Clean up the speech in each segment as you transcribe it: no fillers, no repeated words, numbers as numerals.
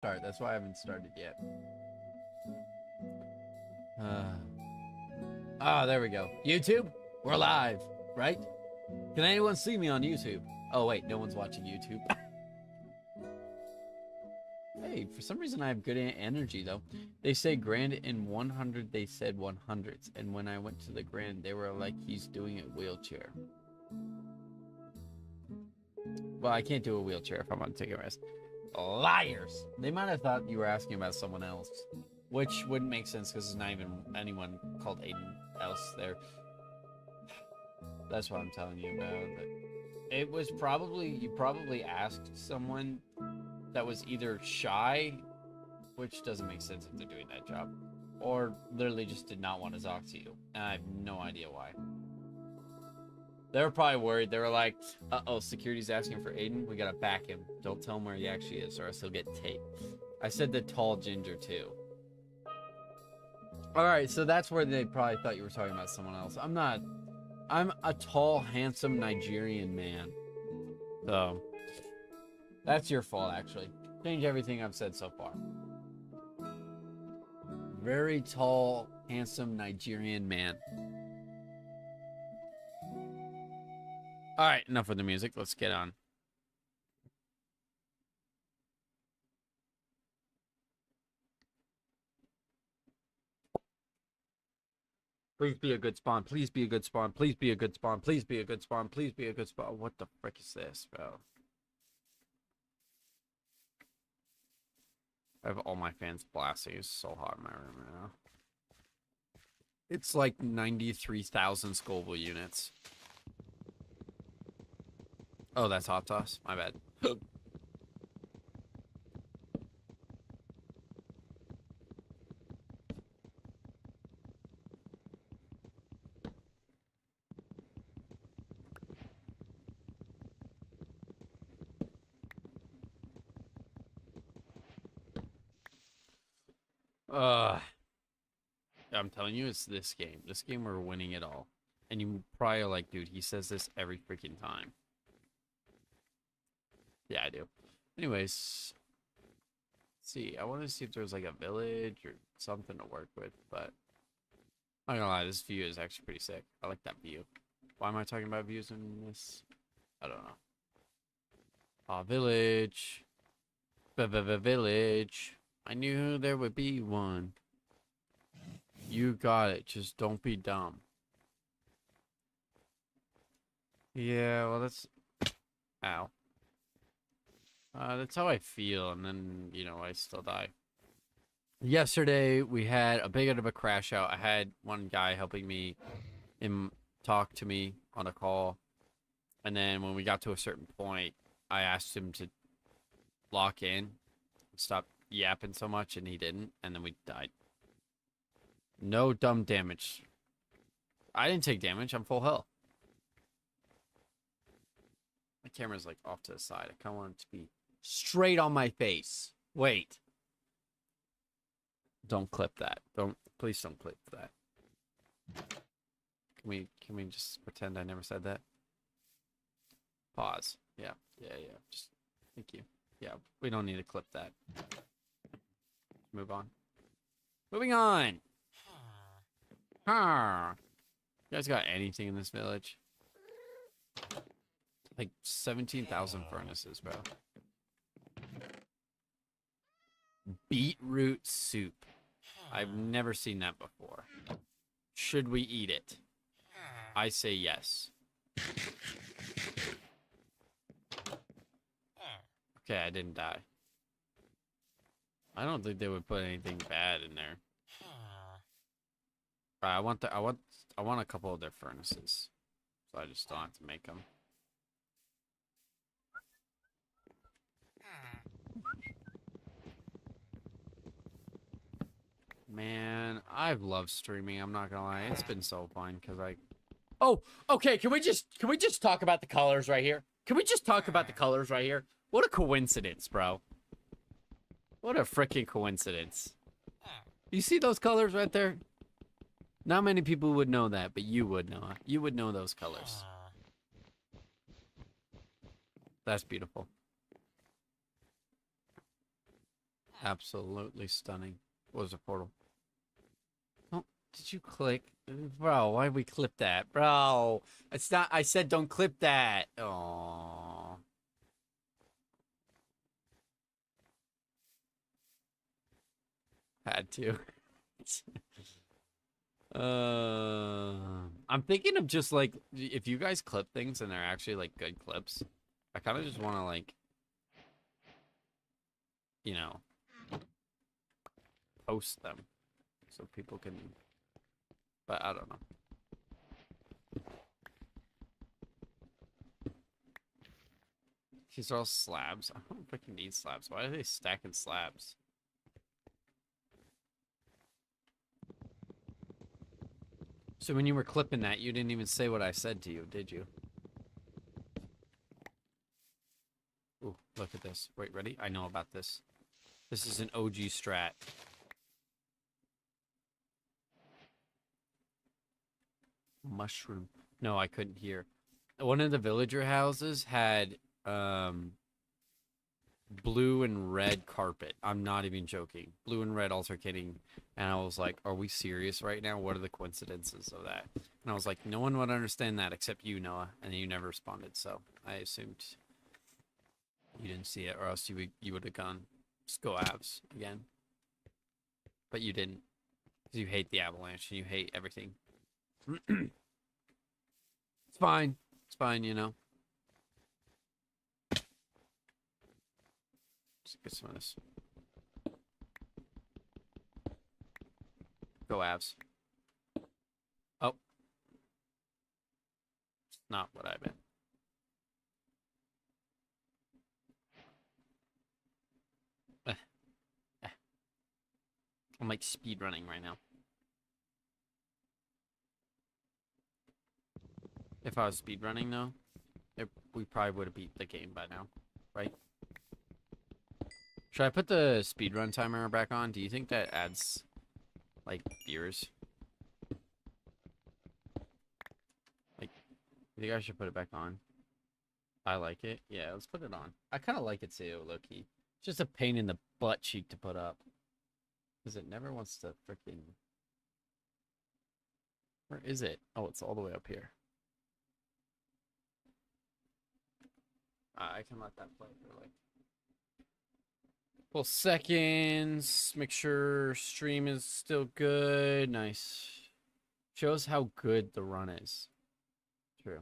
part. That's why I haven't started yet. There we go. YouTube, we're live, right? Can anyone see me on YouTube? Oh, wait, no one's watching YouTube. Hey, for some reason I have good energy, though. They say grand in 100, they said 100s. And when I went to the grand, they were like, he's doing a wheelchair. Well, I can't do a wheelchair if I'm on taking a rest. Liars! They might have thought you were asking about someone else. Which wouldn't make sense because there's not even anyone called Aiden else there. That's what I'm telling you about. It was probably, you probably asked someone that was either shy, which doesn't make sense if they're doing that job, or literally just did not want to talk to you. And I have no idea why. They were probably worried. They were like, uh-oh, security's asking for Aiden. We gotta back him. Don't tell him where he actually is, or else he'll get taped. I said the tall ginger, too. Alright, so that's where they probably thought you were talking about someone else. I'm not. I'm a tall, handsome Nigerian man. So, that's your fault, actually. Change everything I've said so far. Very tall, handsome Nigerian man. Alright, enough with the music. Let's get on. Please be a good spawn. Please be a good spawn. Please be a good spawn. Please be a good spawn. Please be a good spawn. What the frick is this, bro? I have all my fans blasting. It's so hot in my room right now. It's like 93,000 Scoville units. Oh, that's hot sauce. My bad. I'm telling you, it's this game. This game, we're winning it all. And you probably are like, dude, he says this every freaking time. Yeah, I do. Anyways, let's see. I want to see if there's like a village or something to work with, but I'm not gonna lie, this view is actually pretty sick. I like that view. Why am I talking about views in this? I don't know. Village. Village. I knew there would be one. You got it. Just don't be dumb. Yeah, well, that's... Ow. That's how I feel, and then, you know, I still die. Yesterday, we had a bit of a crash out. I had one guy helping me talk to me on a call. And then when we got to a certain point, I asked him to lock in, stop yapping so much, and he didn't. And then we died. No dumb damage. I didn't take damage. I'm full health. My camera's like off to the side. I kind of want it to be straight on my face. Wait. Don't clip that. Please don't clip that. Can we just pretend I never said that? Pause. Yeah. Just thank you. Yeah, we don't need to clip that. Move on. Moving on. You guys got anything in this village? Like 17,000 furnaces, bro. Beetroot soup. I've never seen that before. Should we eat it? I say yes. Okay, I didn't die. I don't think they would put anything bad in there. I want a couple of their furnaces, so I just don't have to make them. Man, I've loved streaming. I'm not gonna lie, it's been so fun because I. Oh, okay. Can we just talk about the colors right here? Can we just talk about the colors right here? What a coincidence, bro. What a freaking coincidence. You see those colors right there? Not many people would know that, but you would know. You would know those colors. That's beautiful. Absolutely stunning. What was a portal? Oh, did you click? Bro, why did we clip that? Bro, it's not. I said don't clip that. Oh, had to. I'm thinking of just like if you guys clip things and they're actually like good clips, I kind of just want to like, you know, post them so people can. But I don't know. These are all slabs. I don't freaking need slabs. Why are they stacking slabs? So when you were clipping that, you didn't even say what I said to you, did you? Ooh, look at this. Wait, ready? I know about this. This is an OG strat. Mushroom. No, I couldn't hear. One of the villager houses had blue and red carpet. I'm not even joking. Blue and red altercating. And I was like, are we serious right now? What are the coincidences of that? And I was like, no one would understand that except you, Noah. And you never responded. So I assumed you didn't see it, or else you would have gone Avs again. But you didn't. Because you hate the avalanche and you hate everything. It's fine. It's fine, you know. Just get some of this. Go Avs. Oh. Not what I meant. I'm like speed running right now. If I was speed running though, we probably would have beat the game by now, right? Should I put the speedrun timer back on? Do you think that adds like viewers? Like, you think I should put it back on? I like it. Yeah, let's put it on. I kind of like it too, low key. It's just a pain in the butt cheek to put up. Because it never wants to freaking. Where is it? Oh, it's all the way up here. I can let that play for like couple seconds. Make sure stream is still good. Nice. Shows how good the run is. True.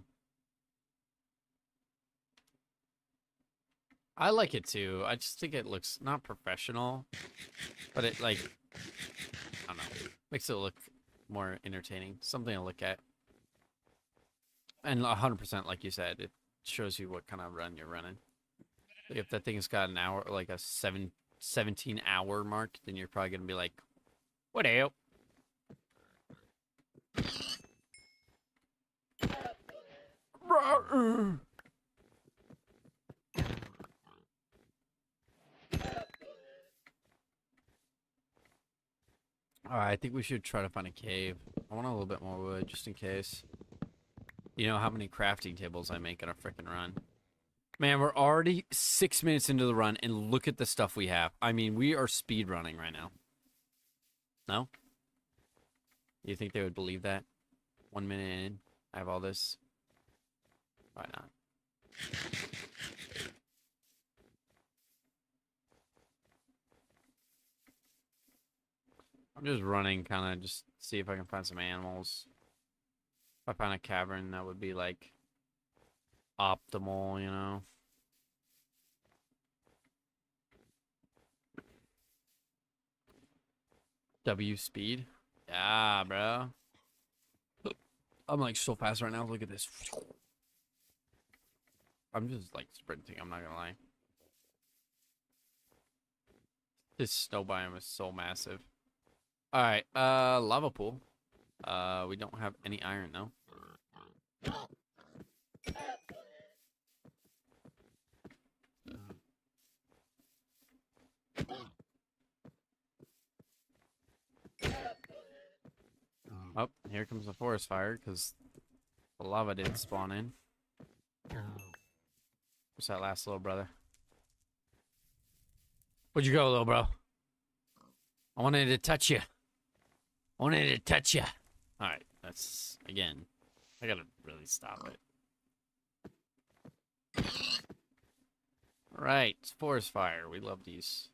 I like it too. I just think it looks not professional, but it like, I don't know, makes it look more entertaining. Something to look at. And 100%, like you said, it shows you what kind of run you're running. If that thing's got an hour, like a 17-hour mark, then you're probably going to be like, what hell? Alright, I think we should try to find a cave. I want a little bit more wood, just in case. You know how many crafting tables I make in a freaking run. Man, we're already 6 minutes into the run, and look at the stuff we have. I mean, we are speed running right now. No? You think they would believe that? 1 minute in, I have all this. Why not? I'm just running, kind of just see if I can find some animals. If I find a cavern, that would be like optimal, you know? W speed? Yeah, bro. I'm like so fast right now. Look at this. I'm just like sprinting. I'm not gonna lie. This snow biome is so massive. All right, lava pool. We don't have any iron though. Oh, here comes the forest fire because the lava didn't spawn in. What's that last little brother? Where'd you go, little bro? I wanted to touch you. I wanted to touch you. All right, that's again. I gotta really stop it. All right, it's forest fire. We love these.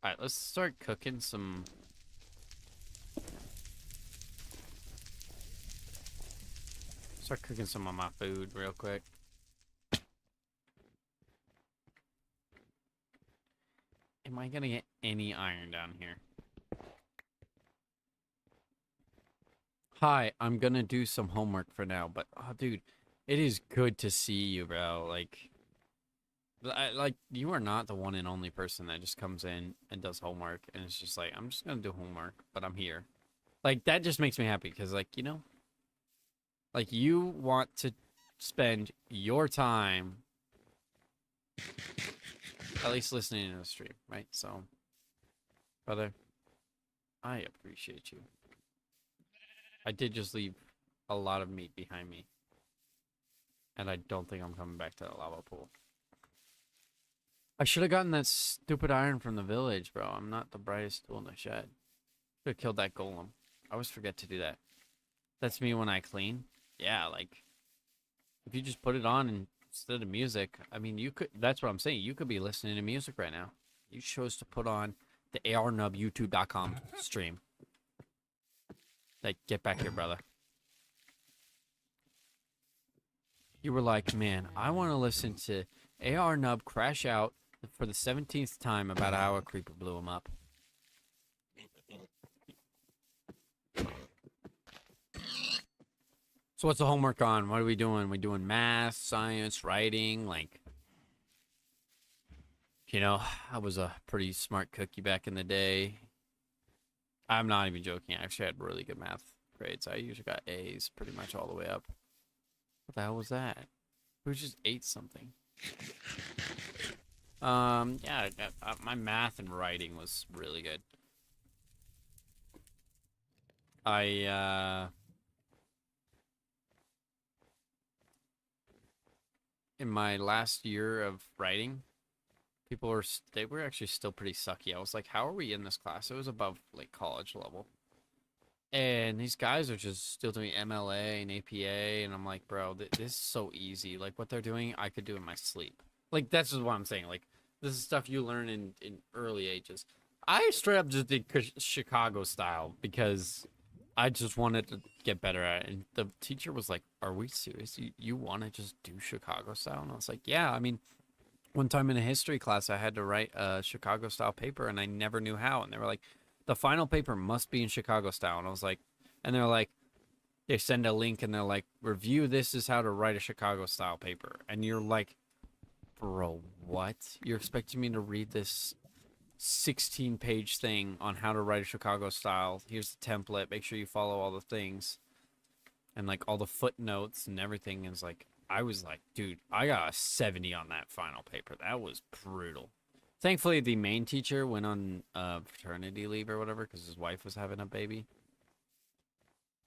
All right, let's start cooking some. Start cooking some of my food real quick. Am I gonna get any iron down here? Hi, I'm gonna do some homework for now, but oh, dude, it is good to see you, bro. Like you are not the one and only person that just comes in and does homework, and it's just like I'm just gonna do homework, but I'm here. Like that just makes me happy because, like, you know, like you want to spend your time at least listening to the stream, right? So, brother, I appreciate you. I did just leave a lot of meat behind me, and I don't think I'm coming back to the lava pool. I should have gotten that stupid iron from the village, bro. I'm not the brightest tool in the shed. Should have killed that golem. I always forget to do that. That's me when I clean. Yeah, like, if you just put it on instead of music, I mean, you could, that's what I'm saying. You could be listening to music right now. You chose to put on the arnubyoutube.com stream. Like, get back here, brother. You were like, man, I want to listen to AR Nub crash out for the 17th time about how a creeper blew him up. So what's the homework on? What are we doing? We doing math, science, writing? Like, you know, I was a pretty smart cookie back in the day. I'm not even joking. I actually had really good math grades. I usually got A's pretty much all the way up. What the hell was that? Who just ate something? Yeah, my math and writing was really good. In my last year of writing, they were actually still pretty sucky. I was like, how are we in this class? It was above like college level. And these guys are just still doing MLA and APA, and I'm like, bro, this is so easy. Like, what they're doing, I could do in my sleep. Like, that's just what I'm saying. Like, this is stuff you learn in early ages. I straight up just did Chicago style because I just wanted to get better at it. And the teacher was like, are we serious? You want to just do Chicago style? And I was like, yeah. I mean, one time in a history class, I had to write a Chicago style paper, and I never knew how. And they were like, the final paper must be in Chicago style. And I was like, and they're like, they send a link and they're like, review this is how to write a Chicago style paper. And you're like, bro, what? You're expecting me to read this 16-page thing on how to write a Chicago style? Here's the template. Make sure you follow all the things. And like all the footnotes and everything is like, I was like, dude, I got a 70 on that final paper. That was brutal. Thankfully, the main teacher went on paternity leave or whatever because his wife was having a baby.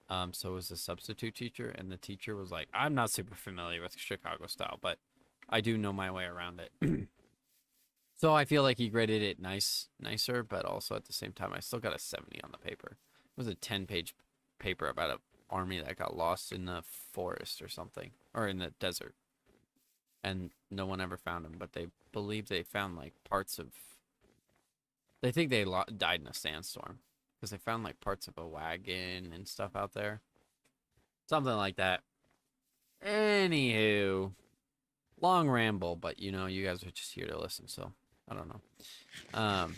So it was a substitute teacher, and the teacher was like, I'm not super familiar with Chicago style, but I do know my way around it. So I feel like he graded it nicer, but also at the same time, I still got a 70 on the paper. It was a 10-page paper about an army that got lost in the forest or something, or in the desert. And no one ever found him, but they believe they found like parts of. They think they died in a sandstorm because they found like parts of a wagon and stuff out there, something like that. Anywho, long ramble, but you know, you guys are just here to listen, so I don't know.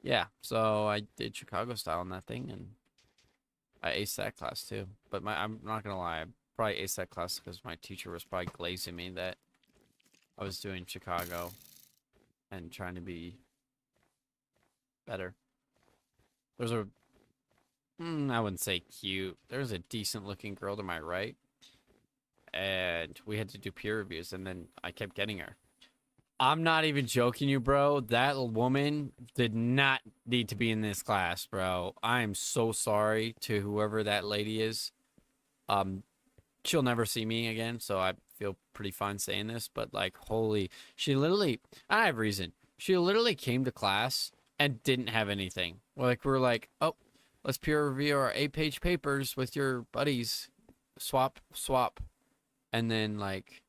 Yeah, so I did Chicago style on that thing, and I aced that class too. But I'm not gonna lie, I probably aced that class because my teacher was probably glazing me that I was doing Chicago and trying to be better. There's a, I wouldn't say cute. There's a decent looking girl to my right, and we had to do peer reviews, and then I kept getting her. I'm not even joking you, bro. That woman did not need to be in this class, bro. I am so sorry to whoever that lady is. She'll never see me again, so I feel pretty fine saying this, but like, holy, she literally, I have reason. She literally came to class and didn't have anything. Like we're like, oh, let's peer review our 8-page papers with your buddies, swap, and then like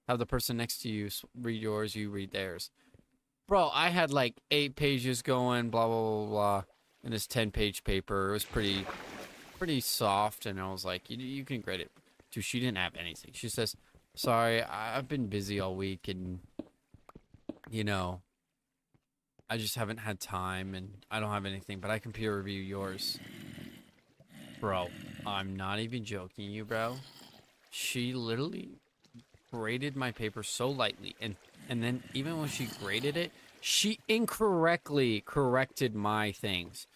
have the person next to you read yours, you read theirs. Bro, I had like 8 pages going, blah blah blah blah, in this 10-page paper. It was pretty soft, and I was like, you can grade it. Dude, she didn't have anything. She says, sorry, I've been busy all week, and you know, I just haven't had time, and I don't have anything, but I can peer review yours. Bro, I'm not even joking you, bro. She literally graded my paper so lightly, and then even when she graded it, she incorrectly corrected my things.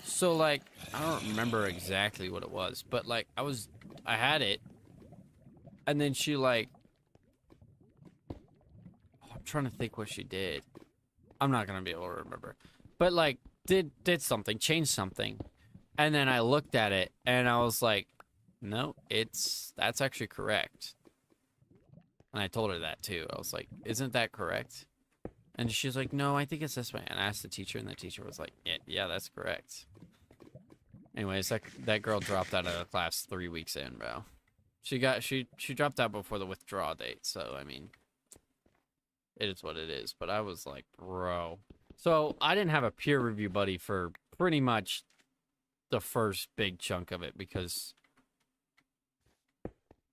So like, I don't remember exactly what it was, but like I had it, and then she like, I'm trying to think what she did. I'm not gonna be able to remember, but like did something, changed something, and then I looked at it and I was like, no, that's actually correct. And I told her that too. I was like, isn't that correct? And she's like, no, I think it's this way. And I asked the teacher, and the teacher was like, yeah, that's correct. Anyways, that girl dropped out of the class 3 weeks in, bro. She dropped out before the withdrawal date, so I mean, it is what it is. But I was like, bro. So I didn't have a peer review buddy for pretty much the first big chunk of it because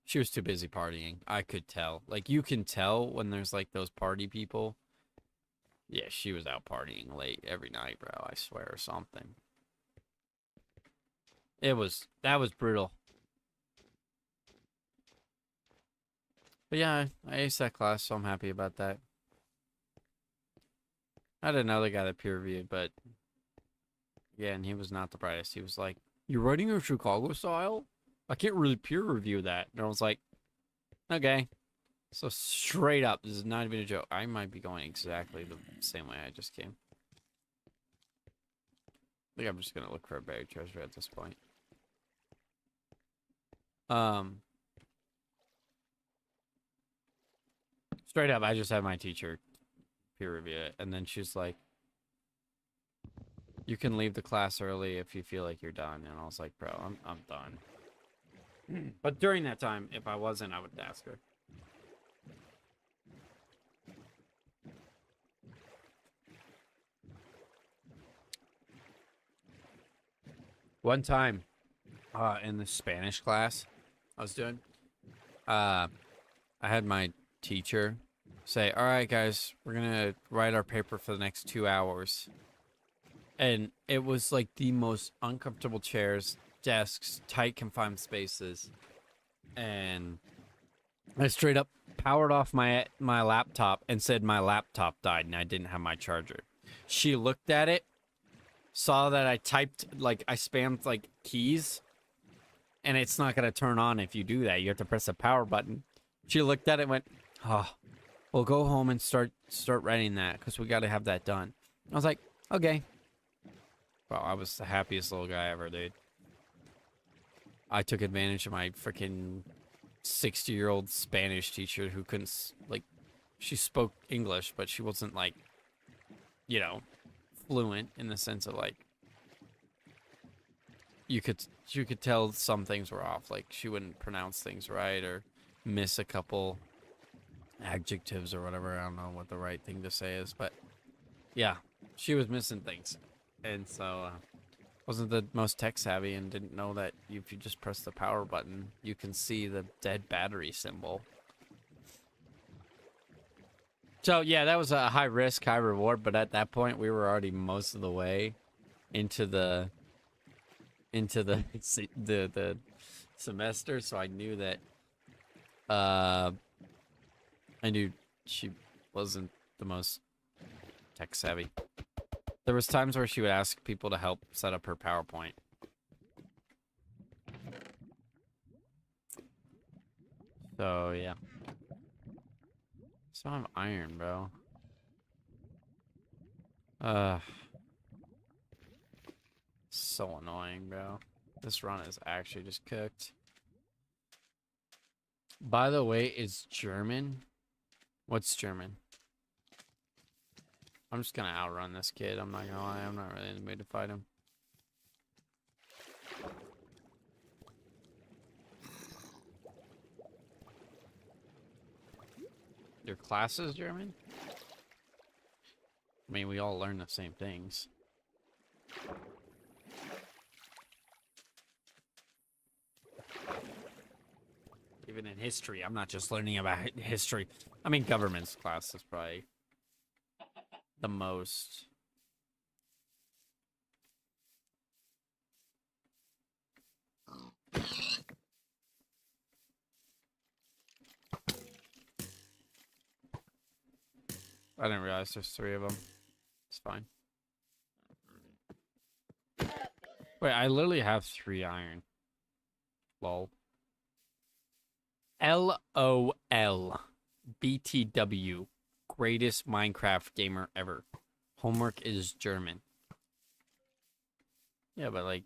she was too busy partying. I could tell. Like, you can tell when there's like those party people. Yeah, she was out partying late every night, bro. I swear, or something. That was brutal. But yeah, I aced that class, so I'm happy about that. I had another guy that peer reviewed, but yeah, and he was not the brightest. He was like, "You're writing a Chicago style? I can't really peer review that." And I was like, "Okay." So straight up, this is not even a joke. I might be going exactly the same way I just came. I think I'm just gonna look for a buried treasure at this point. Straight up, I just had my teacher peer review it, and then she's like, "You can leave the class early if you feel like you're done." And I was like, "Bro, I'm done." But during that time, if I wasn't, I would ask her. One time, in the Spanish class I was doing, I had my teacher say, "All right, guys, we're gonna write our paper for the next 2 hours." And it was like the most uncomfortable chairs, desks, tight confined spaces, and I straight up powered off my laptop and said my laptop died and I didn't have my charger. She looked at it, saw that I typed, like I spammed like keys, and it's not gonna turn on if you do that. You have to press the power button. She looked at it and went, "Oh, we'll go home and start writing that because we got to have that done." I was like, "Okay." Well, I was the happiest little guy ever, dude. I took advantage of my freaking 60-year-old Spanish teacher who couldn't, like, she spoke English, but she wasn't, like, you know, fluent in the sense of, like, you could tell some things were off. Like, she wouldn't pronounce things right or miss a couple adjectives or whatever. I don't know what the right thing to say is, but yeah, she was missing things. And so, wasn't the most tech savvy and didn't know that if you just press the power button, you can see the dead battery symbol. So yeah, that was a high risk, high reward. But at that point, we were already most of the way into the the semester. So I knew that I knew she wasn't the most tech savvy. There was times where she would ask people to help set up her PowerPoint. So, yeah. So I have iron, bro. So annoying, bro. This run is actually just cooked. By the way, it's German. What's German? I'm just gonna outrun this kid. I'm not gonna lie. I'm not really in the mood to fight him. Your classes, German? I mean, we all learn the same things. Even in history, I'm not just learning about history. I mean, government's class is probably the most. I didn't realize there's 3 of them. It's fine. Wait, I literally have 3 iron. Lol. LOL. BTW. Greatest Minecraft gamer ever. Homework is German. Yeah, but like,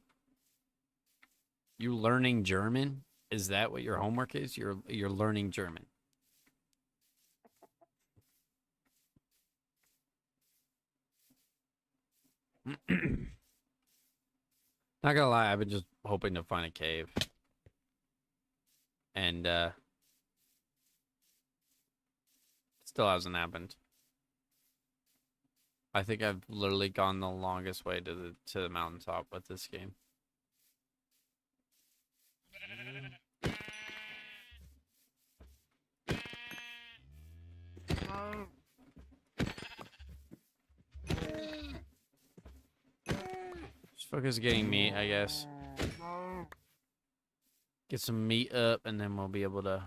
you learning German? Is that what your homework is? You're learning German. Not gonna lie, I've been just hoping to find a cave. And still hasn't happened. I think I've literally gone the longest way to the mountaintop with this game. Just focus getting meat, I guess. Get some meat up, and then we'll be able to.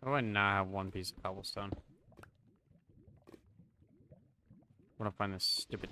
How do I not have 1 piece of cobblestone? I want to find this stupid.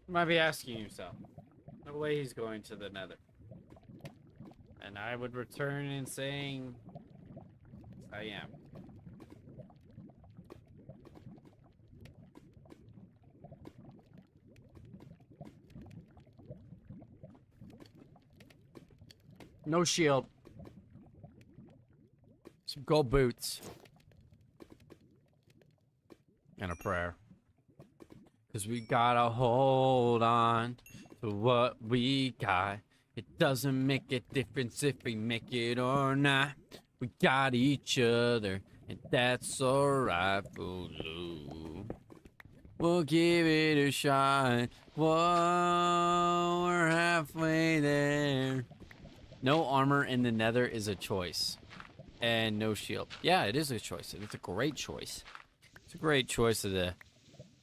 You might be asking yourself, no way he's going to the nether. And I would return in saying, I am. No shield. Some gold boots. And a prayer. Because we gotta hold on to what we got. It doesn't make a difference if we make it or not. We got each other, and that's alright, Boo. We'll give it a shot. Whoa, we're halfway there. No armor in the nether is a choice. And no shield. Yeah, it is a choice. It's a great choice. It's a great choice of the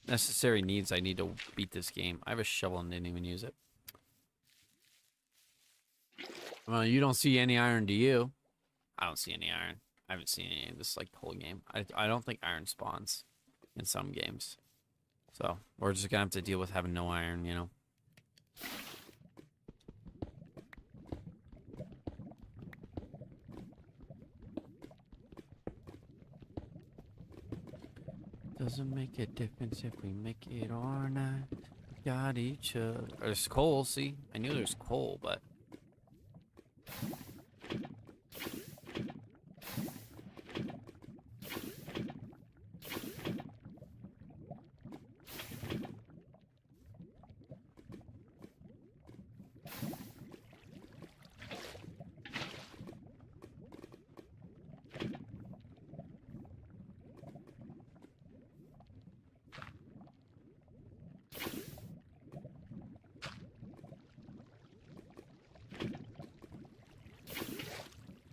necessary needs I need to beat this game. I have a shovel and didn't even use it. Well, you don't see any iron, do you? I don't see any iron. I haven't seen any of this like the whole game. I don't think iron spawns in some games. So we're just gonna have to deal with having no iron, you know. Doesn't make a difference if we make it or not. We got each other. There's coal, see? I knew there's coal, but...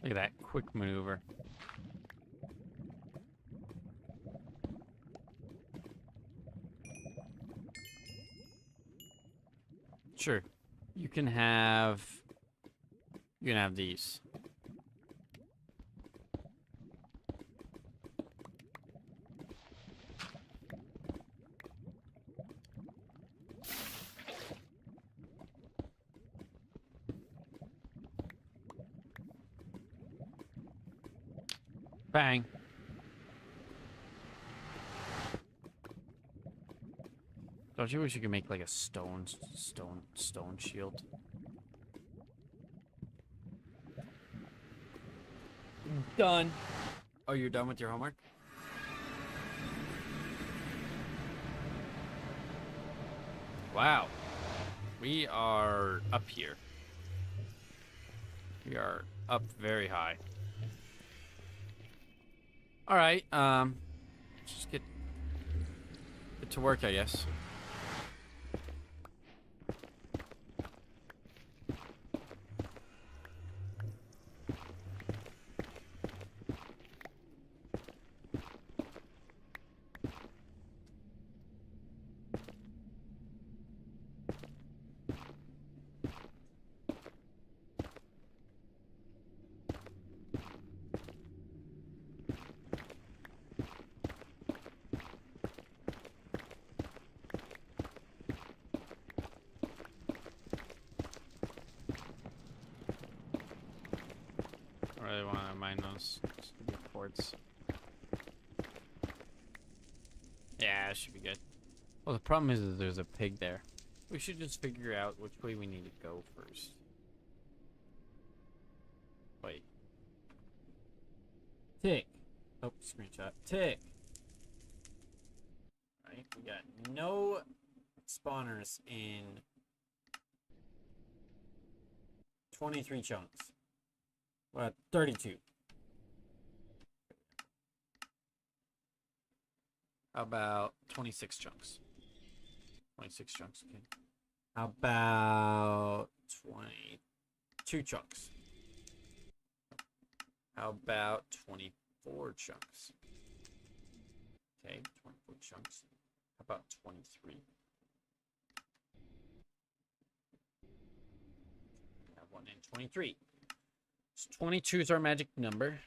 Look at that quick maneuver. Sure. You can have these. Bang. Don't you wish you could make like a stone shield? Done. Oh, you're done with your homework? Wow. We are up here. We are up very high. All right, just get to work, I guess. I really want to mine those quartz. Yeah, it should be good. Well, the problem is that there's a pig there. We should just figure out which way we need to go first. Wait. Tick. Oh, screenshot. Tick. Right, we got no spawners in 23 chunks. Well, 32. How about 26 chunks? 26 chunks, okay. How about 22 chunks? How about 24 chunks? Okay, 24 chunks. How about 23? We have one in 23. So 22 is our magic number.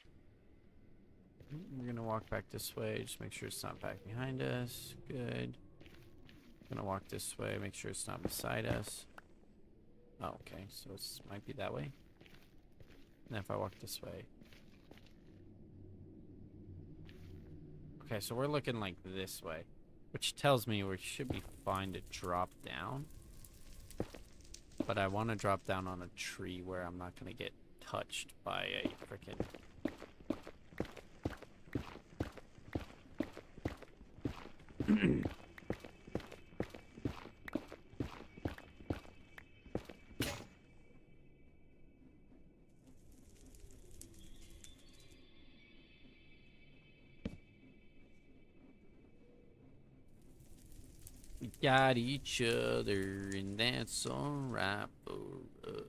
We're gonna walk back this way. Just make sure it's not back behind us. Good. Gonna walk this way. Make sure it's not beside us. Oh, okay. So it might be that way. And then if I walk this way. Okay, so we're looking like this way, which tells me we should be fine to drop down. But I want to drop down on a tree where I'm not gonna get touched by a freaking we got each other, and that's alright for us.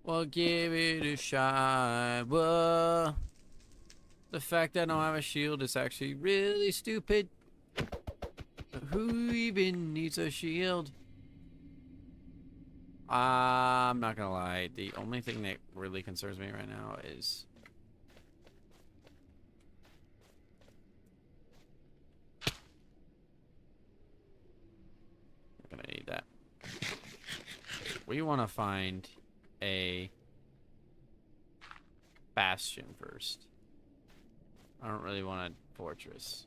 Well, give it a shot. Well, the fact that I don't have a shield is actually really stupid. Who even needs a shield? I'm not gonna lie. The only thing that really concerns me right now is I'm gonna need that. We want to find a bastion first. I don't really want a fortress.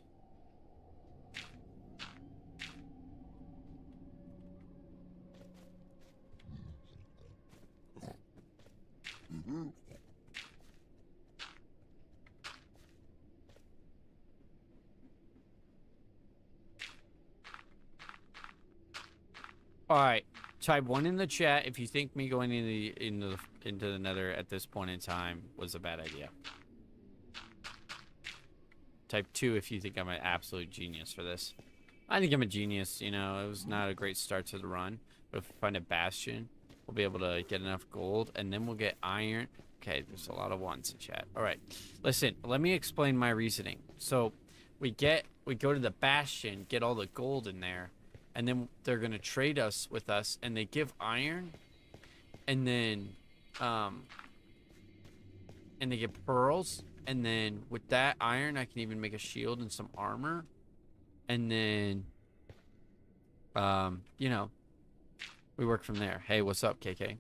All right, type 1 in the chat if you think me going into the Nether at this point in time was a bad idea. Type 2 if you think I'm an absolute genius for this. I think I'm a genius. You know, it was not a great start to the run, but if we find a bastion, we'll be able to get enough gold, and then we'll get iron. Okay, there's a lot of ones in chat. All right, listen. Let me explain my reasoning. So, we go to the bastion, get all the gold in there. And then they're gonna trade us with us, and they give iron, and then, and they give pearls, and then with that iron, I can even make a shield and some armor, and then, you know, we work from there. Hey, what's up, KK?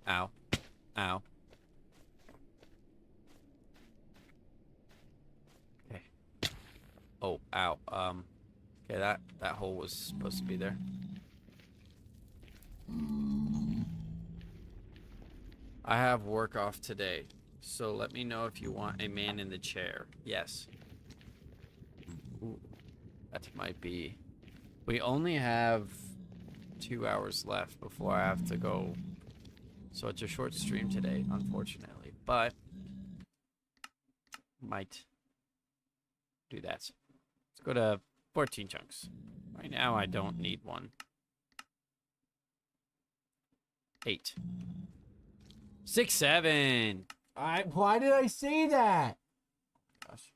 Ow, ow. Oh, ow. Okay, that hole was supposed to be there. I have work off today, so let me know if you want a man in the chair. Yes. Ooh, that might be. We only have 2 hours left before I have to go. So it's a short stream today, unfortunately, but might do that. Let's go to 14 chunks. Right now, I don't need one. 8. 6, 7. Why did I say that? Gosh.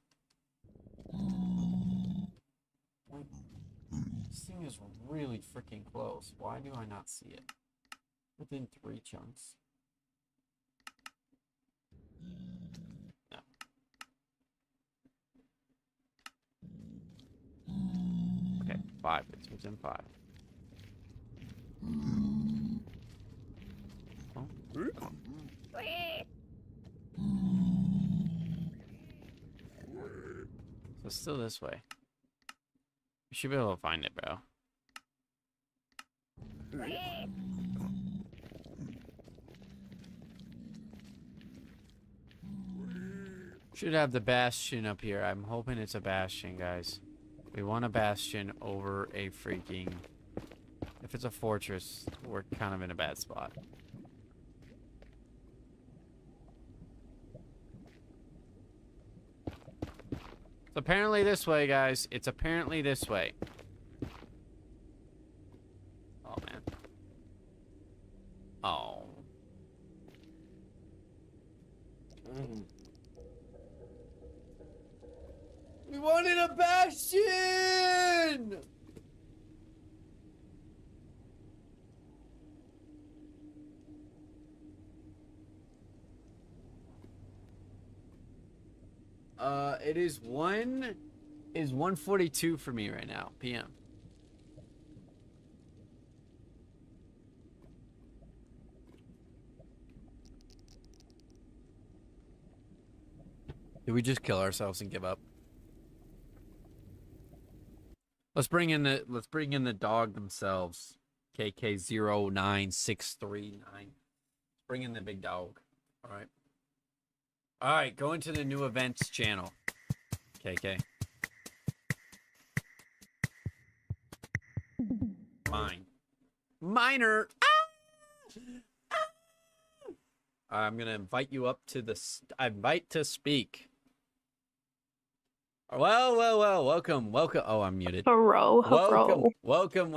This thing is really freaking close. Why do I not see it? Within 3 chunks. No. Okay, 5. It's within 5. Oh. So still this way. You should be able to find it, bro. Should have the bastion up here. I'm hoping it's a bastion, guys. We want a bastion over a freaking... If it's a fortress, we're kind of in a bad spot. It's apparently this way, guys. It's apparently this way. Oh, man. Oh. We wanted a bastion! It is 1:42 for me right now, PM. Did we just kill ourselves and give up? Let's bring in the dog themselves. KK09639. Let's bring in the big dog. All right. All right, go into the new events channel. KK. Mine. Miner. I'm gonna invite you up to the invite to speak. Well. Welcome. Oh, I'm muted. Hello. Welcome.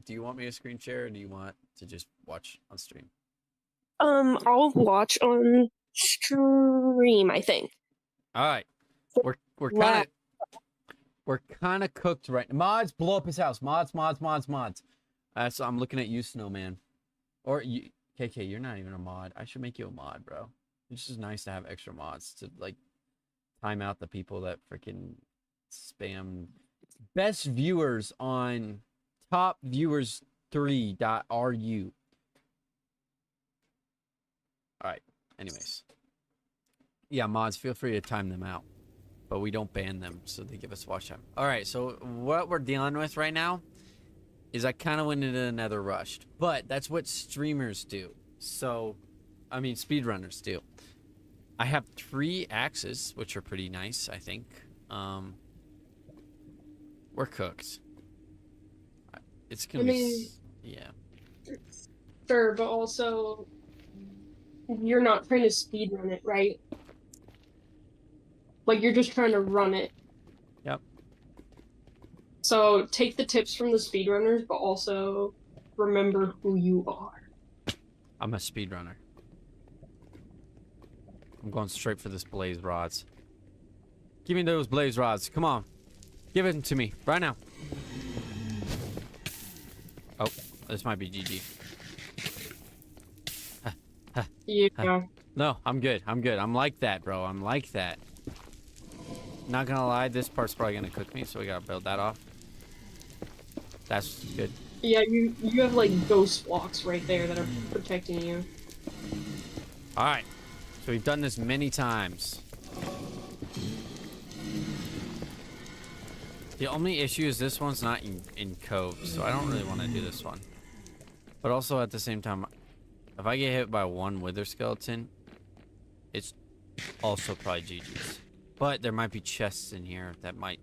Do you want me to screen share, or do you want to just watch on stream? I'll watch on stream, I think. All right. We're kind of cooked right now. Mods, blow up his house. Mods. So I'm looking at you, Snowman. Or you, KK, you're not even a mod. I should make you a mod, bro. It's just nice to have extra mods to, like, time out the people that freaking spam. Best viewers on topviewers3.ru. All right. Anyways. Yeah, mods, feel free to time them out. But we don't ban them, so they give us watch time. All right, so what we're dealing with right now is I kind of went into the nether rushed. But that's what streamers do. So, I mean, speedrunners do. I have 3 axes, which are pretty nice, I think. We're cooked. It's gonna be... Yeah. Sure, but also, you're not trying to speedrun it, right? Like, you're just trying to run it. Yep. So, take the tips from the speedrunners, but also remember who you are. I'm a speedrunner. I'm going straight for this blaze rods. Give me those blaze rods. Come on. Give it to me right now. Oh, this might be GG. Yeah. No, I'm good. I'm good. I'm like that, bro. I'm like that. Not gonna lie, this part's probably gonna cook me, so we gotta build that off. That's good. Yeah, you have like ghost blocks right there that are protecting you. Alright. So we've done this many times. The only issue is this one's not in cove, so I don't really want to do this one. But also at the same time, if I get hit by one wither skeleton, it's also probably GG's. But there might be chests in here that might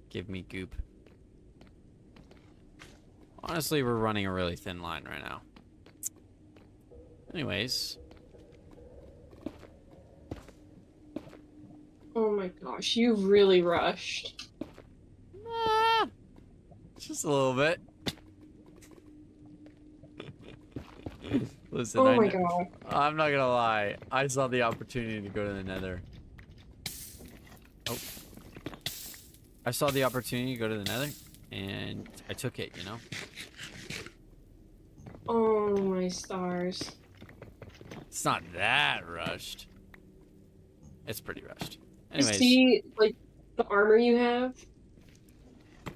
give me goop. Honestly, we're running a really thin line right now. Anyways. Oh my gosh, you really rushed. Just a little bit. Listen, Oh my god. I'm not gonna lie. I saw the opportunity to go to the nether. Oh. I saw the opportunity to go to the nether, and I took it, you know? Oh my stars. It's not that rushed. It's pretty rushed. You Anyways, see, like, the armor you have?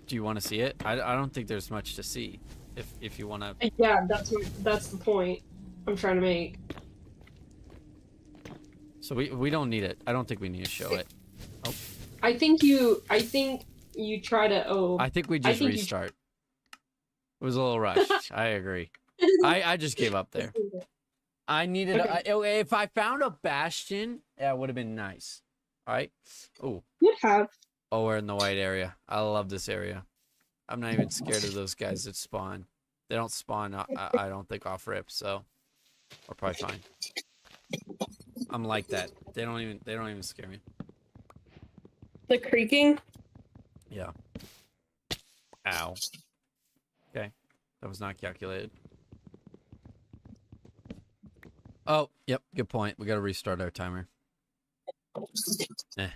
do you want to see it? I don't think there's much to see. If you want to... Yeah, that's the point I'm trying to make. So we don't need it. I don't think we need to show it. Oh. I think you try to, I think we just restart. It was a little rushed. I agree. I just gave up there. I needed... Okay. If I found a bastion, that would have been nice. All right? Oh. You have. Oh, we're in the white area. I love this area. I'm not even scared of those guys that spawn. They don't spawn, I don't think, off rip, so we're probably fine. I'm like that. They don't even scare me. The creaking? Yeah. Ow. Okay. That was not calculated. Oh, yep, good point. We gotta restart our timer. Eh.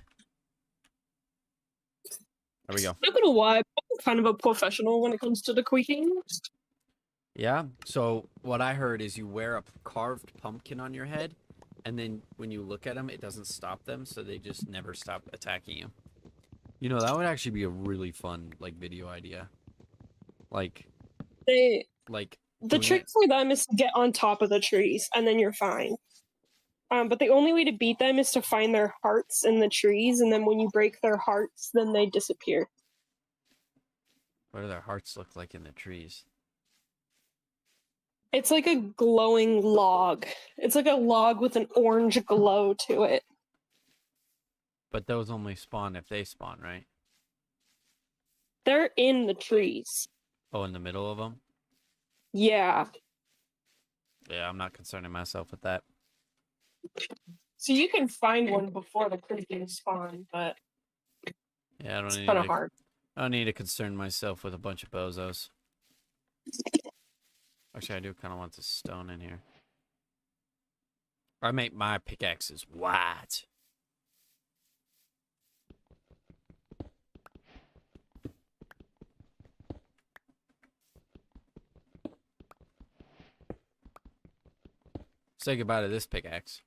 There we go. Not gonna lie, I'm kind of a professional when it comes to the creaking. Yeah, so what I heard is you wear a carved pumpkin on your head, and then when you look at them, it doesn't stop them, so they just never stop attacking you. You know, that would actually be a really fun, like, video idea. Like... The trick for them is to get on top of the trees, and then you're fine. But the only way to beat them is to find their hearts in the trees, and then when you break their hearts, then they disappear. What do their hearts look like in the trees? It's like a glowing log. It's like a log with an orange glow to it. But those only spawn if they spawn, right? They're in the trees. Oh, in the middle of them? Yeah. Yeah, I'm not concerning myself with that. So you can find one before the creeping spawn, but Yeah, I it's don't kind of hard. I don't need to concern myself with a bunch of bozos. Actually, I do kind of want this stone in here. I make my pickaxes white. Say goodbye to this pickaxe.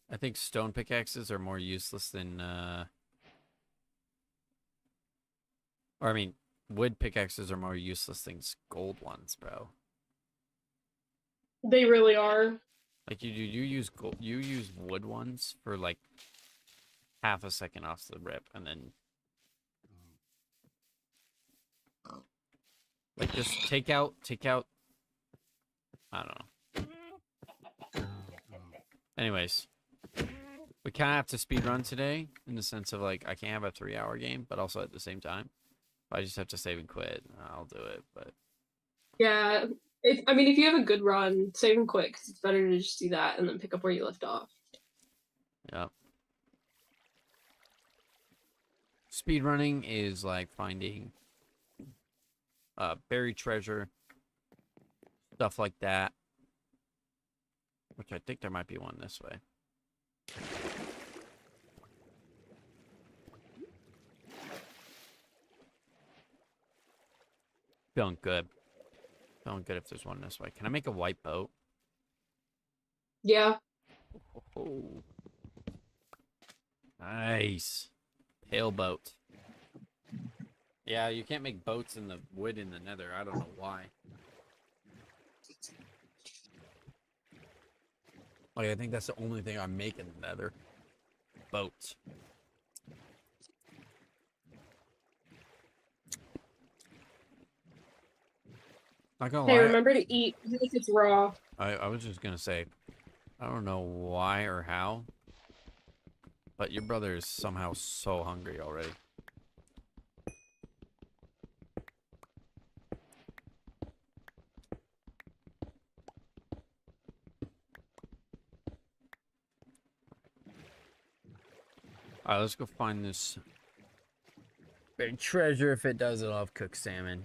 I think stone pickaxes are more useless than, or I mean, wood pickaxes are more useless than gold ones, bro. They really are. Like you use you use wood ones for like half a second off the rip, and then like just take out. I don't know. Anyways, we kind of have to speed run today in the sense of like I can't have a 3-hour game, but also at the same time, I just have to save and quit. I'll do it, but Yeah. I mean, if you have a good run, save and quit, because it's better to just do that and then pick up where you left off. yeah. Speed running is like finding buried treasure, stuff like that. Which I think there might be one this way. Feeling good. Feeling good if there's one this way. Can I make a white boat? Yeah. Oh. Nice. Pale boat. Yeah, you can't make boats in the wood in the nether. I don't know why. Like, I think that's the only thing I make in the nether. Boats. Not gonna Hey, lie. remember to eat even if it's raw. I was just gonna say, I don't know why or how, but your brother is somehow so hungry already. Alright, let's go find this big treasure. If it does, I'll have cooked salmon.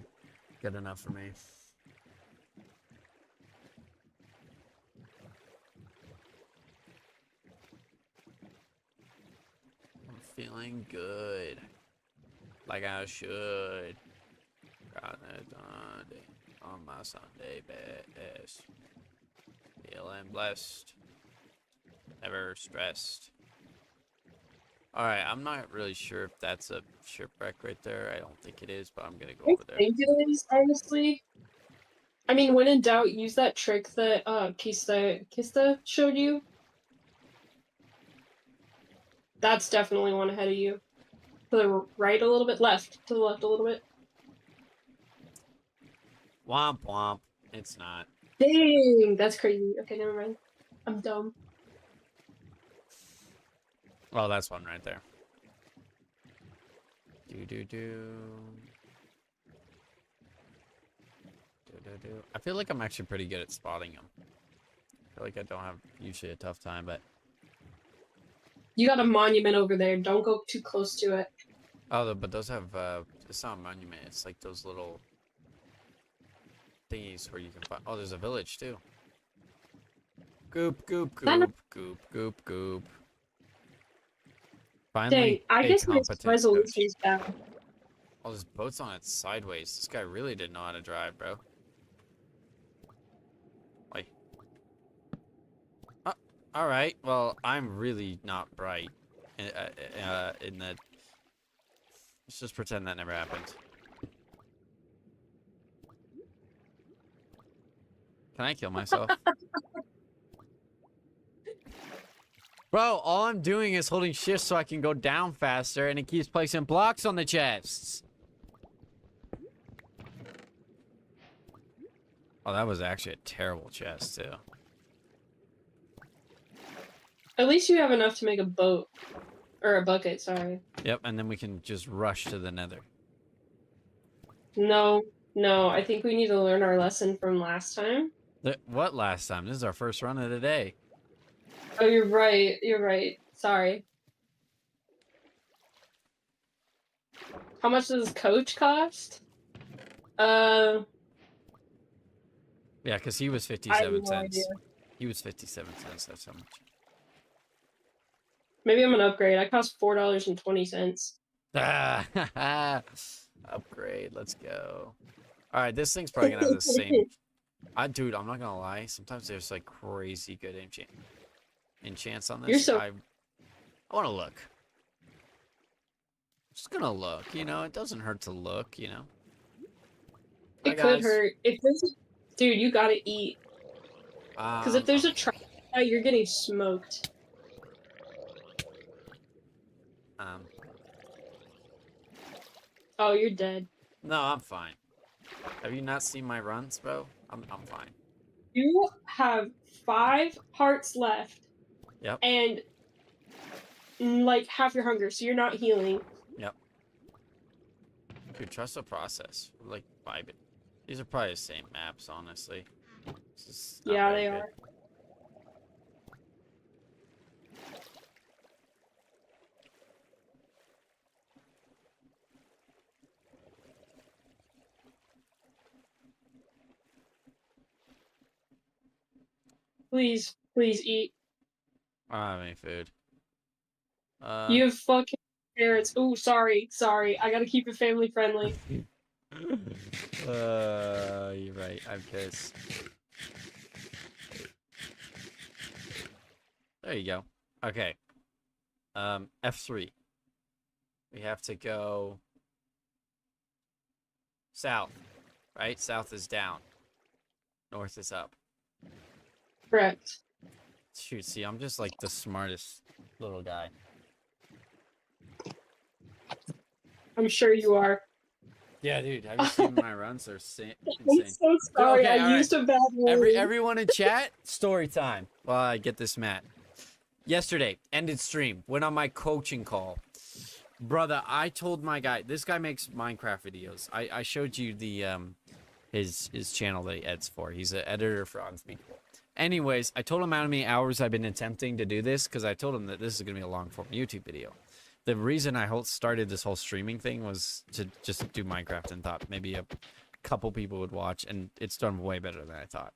Good enough for me. I'm feeling good. Like I should. Got it on my Sunday best. Feeling blessed. Never stressed. Alright, I'm not really sure if that's a shipwreck right there. I don't think it is, but I'm gonna go I over there. think it is, honestly. I mean, when in doubt, use that trick that Kista showed you. That's definitely one ahead of you. To the right a little bit, left. To the left a little bit. Womp womp. It's not. Dang, that's crazy. Okay, never mind. I'm dumb. Oh, that's one right there. Do. I feel like I'm actually pretty good at spotting them. I feel like I don't have usually a tough time, but... You got a monument over there. Don't go too close to it. Oh, but those have, it's not a monument. It's like those little thingies where you can find... Oh, there's a village, too. Goop. Finally, Dang, I a guess my competent coach. resolution is bad. Oh, this boat's on its sideways. This guy really didn't know how to drive, bro. Wait. All right. Well, I'm really not bright. In the... Let's just pretend that never happened. Can I kill myself? Bro, all I'm doing is holding shift so I can go down faster, and it keeps placing blocks on the chests. Oh, that was actually a terrible chest, too. At least you have enough to make a boat. Or a bucket, sorry. Yep, and then we can just rush to the nether. No, I think we need to learn our lesson from last time. What last time? This is our first run of the day. Oh, you're right. Sorry. How much does coach cost? Yeah, because he was I have 57 no cents. idea. He was 57 cents, that's how much. Maybe I'm gonna upgrade. I cost $4.20. Ah, upgrade, let's go. Alright, this thing's probably gonna have the same... Dude, I'm not gonna lie. Sometimes there's like crazy good enchants on this. You're so... I want to look. Just gonna look, you know? It doesn't hurt to look, you know? It could hurt. If this... Dude, you gotta eat. Because if there's a trap, you're getting smoked. Um, Oh, you're dead. no, I'm fine. Have you not seen my runs, bro? I'm fine. You have 5 hearts left. Yep. And like half your hunger, so you're not healing. Yep. Dude, trust the process. Like, vibing. These are probably the same maps, honestly. It's just not Yeah, very they good. are. Please, please eat. I don't have any food. You have fucking carrots. Ooh, sorry. I gotta keep it family friendly. You're right. I'm pissed. There you go. Okay. F3. We have to go south, right? South is down. North is up. Correct. Shoot, see, I'm just like the smartest little guy. I'm sure you are. Yeah, dude. Have you seen my runs? They're insane. I'm so sorry. Okay, I all right. used a bad word. Everyone in chat, story time. While I get this mat. Yesterday, ended stream. Went on my coaching call. Brother, I told my guy. This guy makes Minecraft videos. I showed you the his channel that he edits for. He's an editor for Unspeakable. Anyways, I told him how many hours I've been attempting to do this because I told him that this is gonna be a long form YouTube video. The reason I started this whole streaming thing was to just do Minecraft and thought maybe a couple people would watch, and it's done way better than I thought.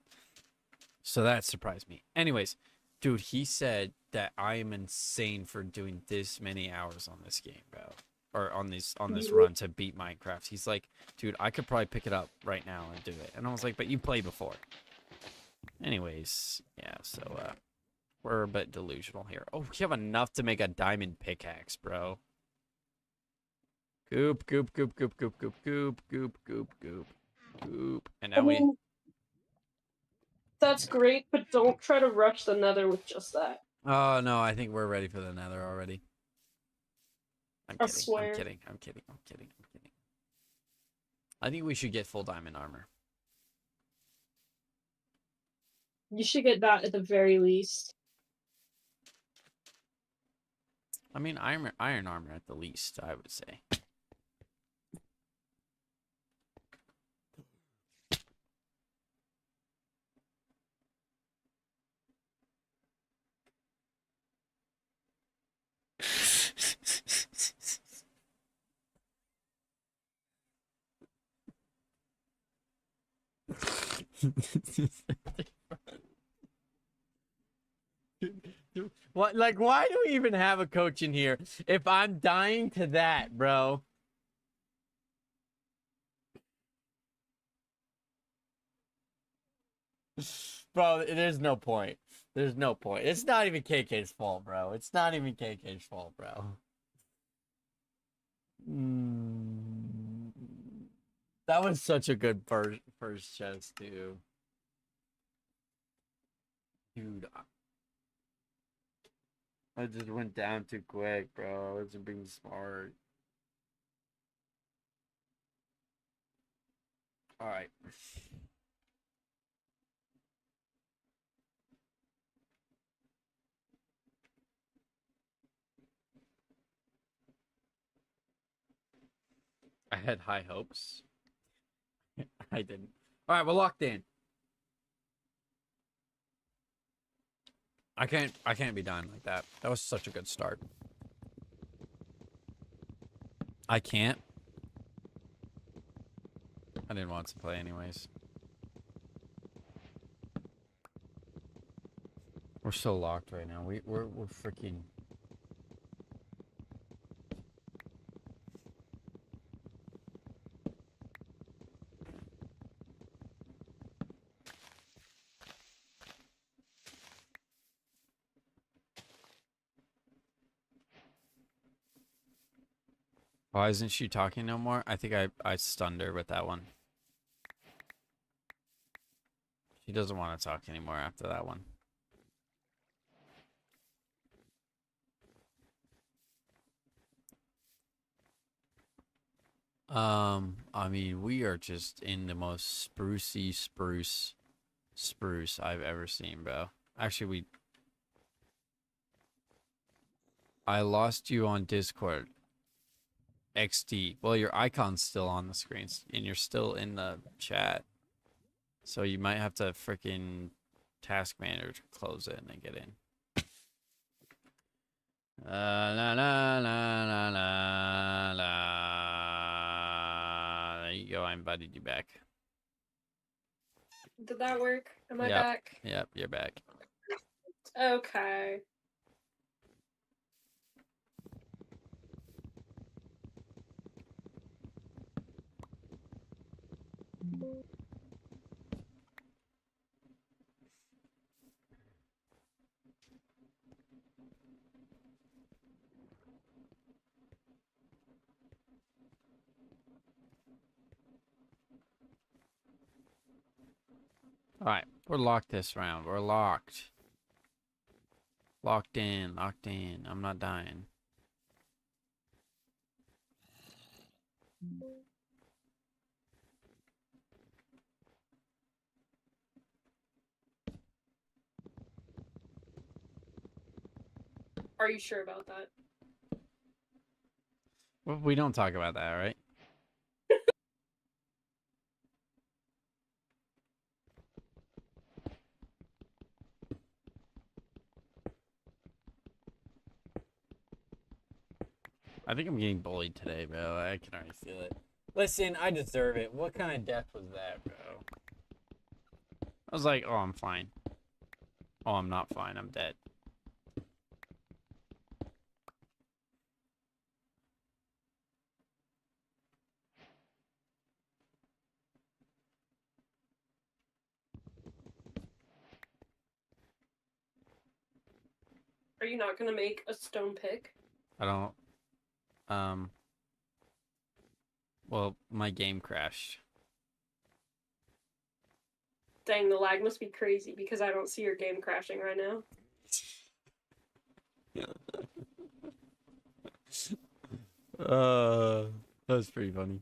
So that surprised me. Anyways, dude, he said that I am insane for doing this many hours on this game, bro. Or on this run to beat Minecraft. He's like, dude, I could probably pick it up right now and do it. And I was like, but you played before. Anyways, yeah, so we're a bit delusional here. Oh, we have enough to make a diamond pickaxe, bro. Goop, goop, goop, goop, goop, goop, goop, goop, goop, goop, goop. And now we... That's great, but don't try to rush the nether with just that. Oh, no, I think we're ready for the nether already. I'm kidding, swear. I'm kidding, I'm kidding, I'm kidding, I'm kidding. I think we should get full diamond armor. You should get that at the very least. I mean, iron armor at the least, I would say. What? Like, why do we even have a coach in here if I'm dying to that, bro? Bro, there's no point. There's no point. It's not even KK's fault, bro. It's not even KK's fault, bro. That was such a good first chest, too. Dude, I just went down too quick, bro. I wasn't being smart. All right. I had high hopes. I didn't. All right, we're locked in. I can't be done like that. That was such a good start. I can't. I didn't want to play anyways. We're so locked right now. We're freaking... Why isn't she talking no more? I think I stunned her with that one. He doesn't want to talk anymore after that one. I mean, we are just in the most sprucey spruce I've ever seen, bro. Actually, I lost you on Discord. XD. Well, your icon's still on the screen, and you're still in the chat. So you might have to freaking task manager to close it and then get in. La la la la la la. There you go. I invited you back. Did that work? Am I Yep. back? Yep, you're back. Okay. All right, we're locked this round. We're locked. Locked in. Locked in. I'm not dying. Are you sure about that? Well, we don't talk about that, right? I think I'm getting bullied today, bro. I can already feel it. Listen, I deserve it. What kind of death was that, bro? I was like, oh, I'm fine. Oh, I'm not fine. I'm dead. Are you not gonna make a stone pick? I don't. Well, my game crashed. Dang, the lag must be crazy because I don't see your game crashing right now. That was pretty funny.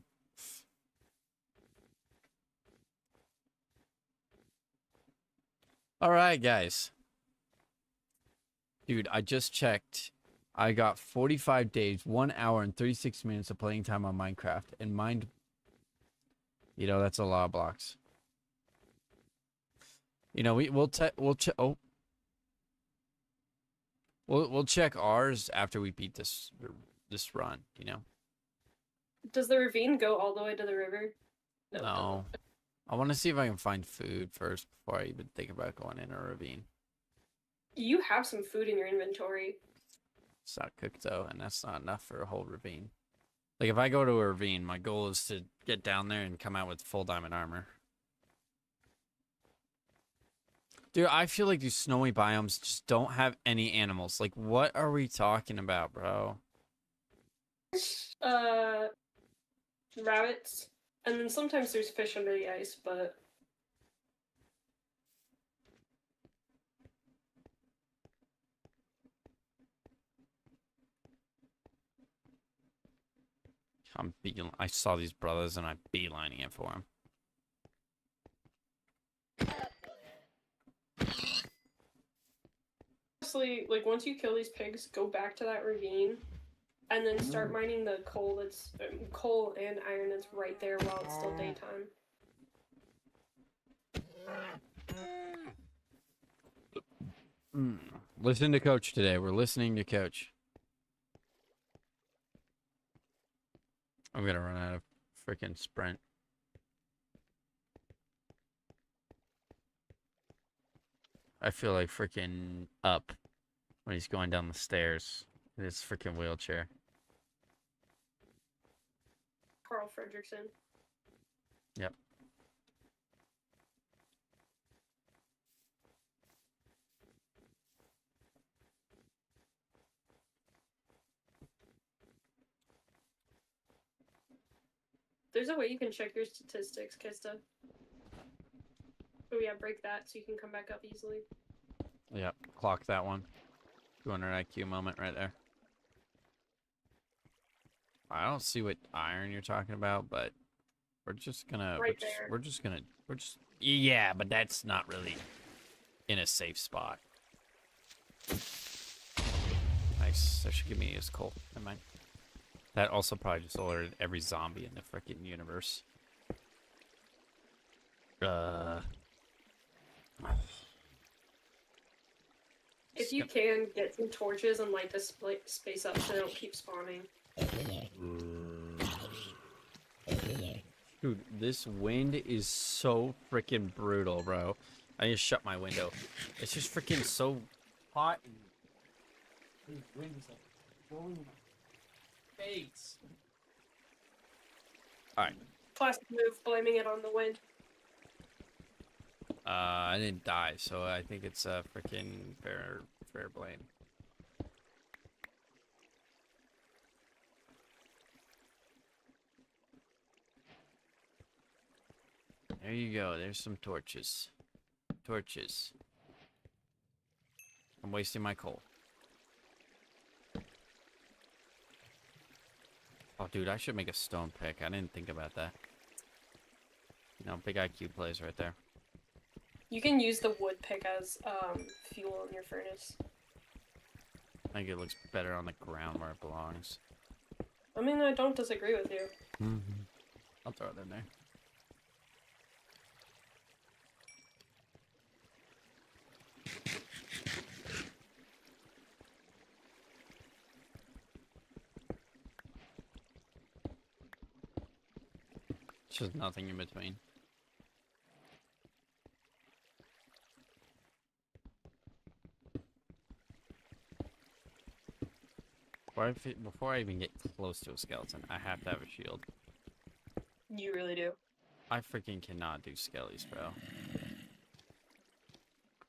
All right, guys. Dude, I just checked. I got 45 days, 1 hour, and 36 minutes of playing time on Minecraft. And mind, you know, that's a lot of blocks. You know, we'll check. Oh, we'll check ours after we beat this run. You know. Does the ravine go all the way to the river? No. It No. doesn't. I want to see if I can find food first before I even think about going in a ravine. You have some food in your inventory. It's not cooked though, and that's not enough for a whole ravine. Like if I go to a ravine, my goal is to get down there and come out with full diamond armor. Dude, I feel like these snowy biomes just don't have any animals. Like, what are we talking about, bro? Rabbits. And then sometimes there's fish under the ice, but I saw these brothers and I'm beelining it for them. honestly, like once you kill these pigs, go back to that ravine and then start mining the coal that's coal and iron that's right there while it's still daytime. Listen to Coach today. We're listening to Coach. I'm gonna run out of freaking sprint. I feel like freaking up when he's going down the stairs in his freaking wheelchair. Carl Fredrickson. Yep. There's a way you can check your statistics, Kista. Oh yeah, break that so you can come back up easily. Yep, clock that one. 200 IQ moment right there. I don't see what iron you're talking about, but we're just gonna Right there. we're just yeah, but that's not really in a safe spot. Nice. That should give me his coal. Never mind. That also probably just alerted every zombie in the freaking universe. If you can, get some torches and light this space up so they don't keep spawning. Dude, this wind is so freaking brutal, bro. I just shut my window. It's just freaking so hot. And these winds like blowing my face. Alright. Classic move, blaming it on the wind. I didn't die, so I think it's a freaking fair blame. There you go. There's some torches. Torches. I'm wasting my coal. Oh, dude, I should make a stone pick. I didn't think about that. You know, big IQ plays right there. You can use the wood pick as fuel in your furnace. I think it looks better on the ground where it belongs. I mean, I don't disagree with you. Mm-hmm. I'll throw it in there. It's just nothing in between. Before I even get close to a skeleton, I have to have a shield. You really do. I freaking cannot do skellies, bro.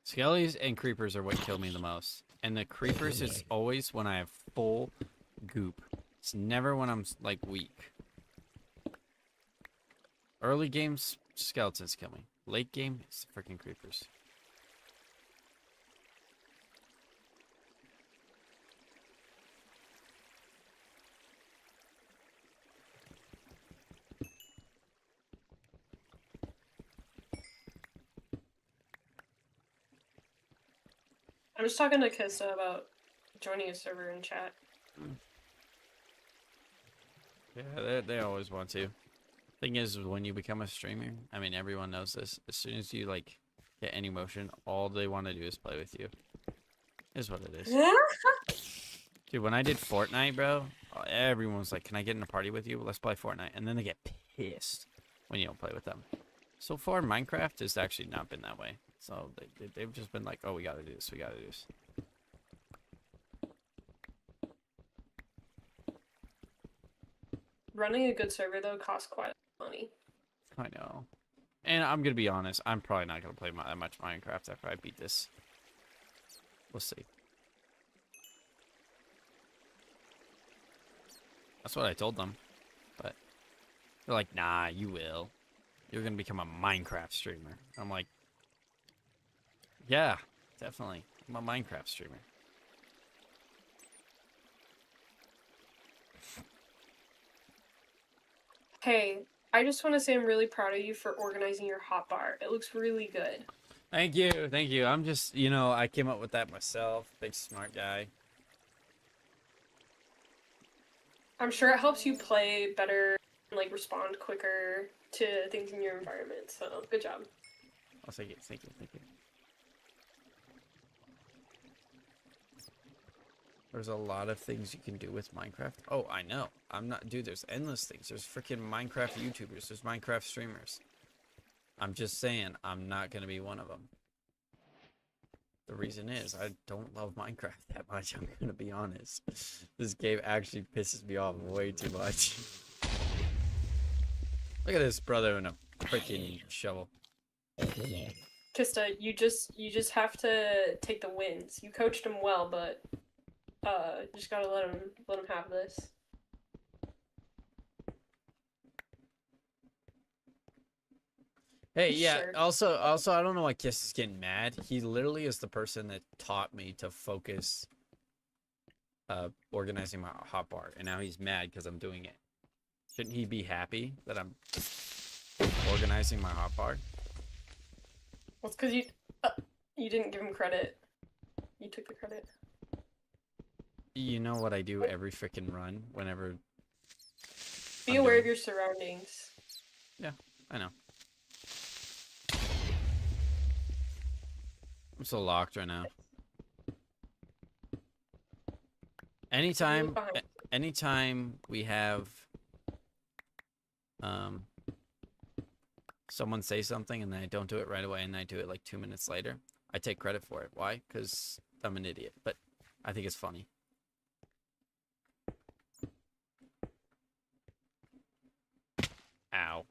Skellies and creepers are what kill me the most. And the creepers is always when I have full goop. It's never when I'm, like, weak. Early games, skeletons kill me. Late game, it's the freaking creepers. I'm just talking to Kista about joining a server in chat. Yeah, they always want to. Thing is, when you become a streamer, I mean, everyone knows this. As soon as you, like, get any motion, all they want to do is play with you. Is what it is. Dude, when I did Fortnite, bro, everyone was like, can I get in a party with you? Let's play Fortnite. And then they get pissed when you don't play with them. So far, Minecraft has actually not been that way. So they've just been like, oh, we gotta do this, we gotta do this. Running a good server, though, costs quite a lot of money. I know. And I'm gonna be honest, I'm probably not gonna play that much Minecraft after I beat this. We'll see. That's what I told them. But they're like, nah, you will. You're gonna become a Minecraft streamer. I'm like, yeah, definitely. I'm a Minecraft streamer. Hey, I just want to say I'm really proud of you for organizing your hotbar. It looks really good. Thank you, thank you. I'm just, you know, I came up with that myself. Big smart guy. I'm sure it helps you play better and, like, respond quicker to things in your environment, so good job. Oh, thank you, thank you, thank you. There's a lot of things you can do with Minecraft. Oh, I know. I'm not, dude, there's endless things. There's freaking Minecraft YouTubers. There's Minecraft streamers. I'm just saying, I'm not going to be one of them. The reason is, I don't love Minecraft that much, I'm going to be honest. This game actually pisses me off way too much. Look at this brother in a freaking shovel. Kista, you just have to take the wins. You coached him well, but you just gotta let him have this. Hey, yeah. Sure. Also, I don't know why Kiss is getting mad. He literally is the person that taught me to focus, organizing my hotbar, and now he's mad because I'm doing it. Shouldn't he be happy that I'm organizing my hotbar? Well, it's because you didn't give him credit. You took the credit. You know what I do every freaking run whenever. Be I'm aware doing- of your surroundings. Yeah, I know. I'm so locked right now. Anytime, behind. anytime we have um someone say something and then I don't do it right away and I do it like 2 minutes later, I take credit for it. Why? Because I'm an idiot. But I think it's funny. Ow.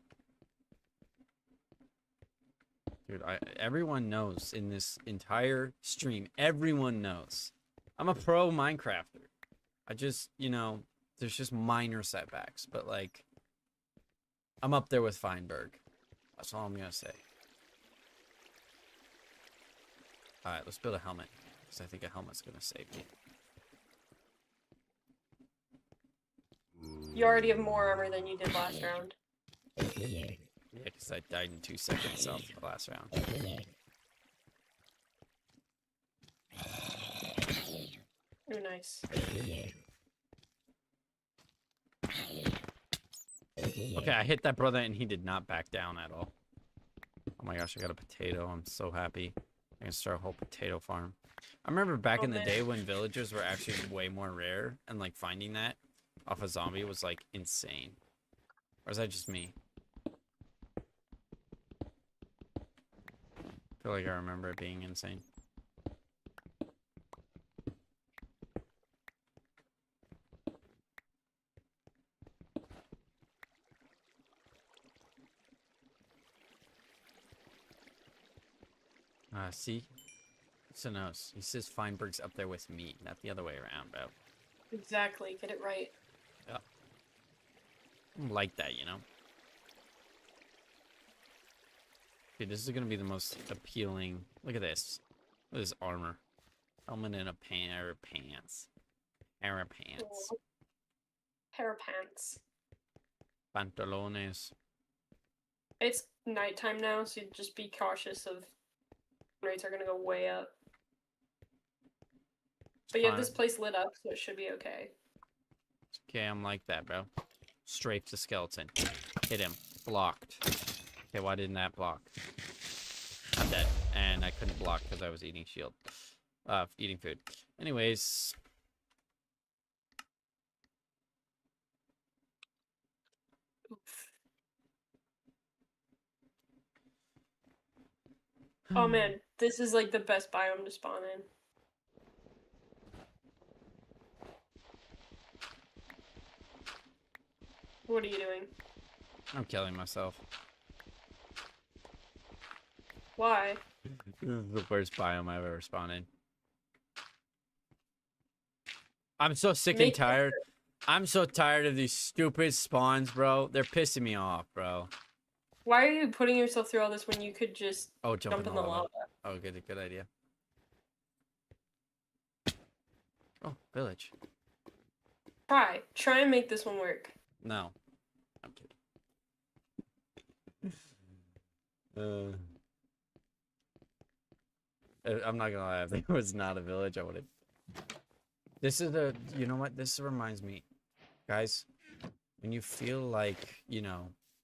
Dude, everyone knows in this entire stream, everyone knows. I'm a pro Minecrafter. I just, there's just minor setbacks, but like, I'm up there with Feinberg. That's all I'm gonna say. Alright, let's build a helmet, because I think a helmet's gonna save me. You already have more armor than you did last round. Yeah, because I died in 2 seconds off the last round. Oh, nice. Okay, I hit that brother and he did not back down at all. Oh my gosh, I got a potato. I'm so happy. I can start a whole potato farm. I remember back in the day when villagers were actually way more rare and like finding that off a zombie was like insane. Or is that just me? I feel like I remember it being insane. See? So no, he says Feinberg's up there with me, not the other way around, bro. Exactly. Get it right. Yeah. I'm like that, Dude, this is gonna be the most appealing. Look at this. Look at this armor. Helmet and a pair of pants. Pair of pants. Pair of pants. Pantalones. It's nighttime now, so just be cautious of rates are gonna go way up. But you have this place lit up, so it should be okay. Okay, I'm like that, bro. Strafe the skeleton. Hit him. Blocked. Okay, why didn't that block? I'm dead. And I couldn't block because I was eating shield. Eating food. Anyways. Oof. Oh man, this is like the best biome to spawn in. What are you doing? I'm killing myself. Why? This is the worst biome I've ever spawned in. I'm so sick and tired. I'm so tired of these stupid spawns, bro. They're pissing me off, bro. Why are you putting yourself through all this when you could just jump in the lava? Oh, good idea. Oh, village. Try and make this one work. No. I'm kidding. I'm not gonna lie, if it was not a village, I would have. This is you know what? This reminds me. Guys, when you feel like,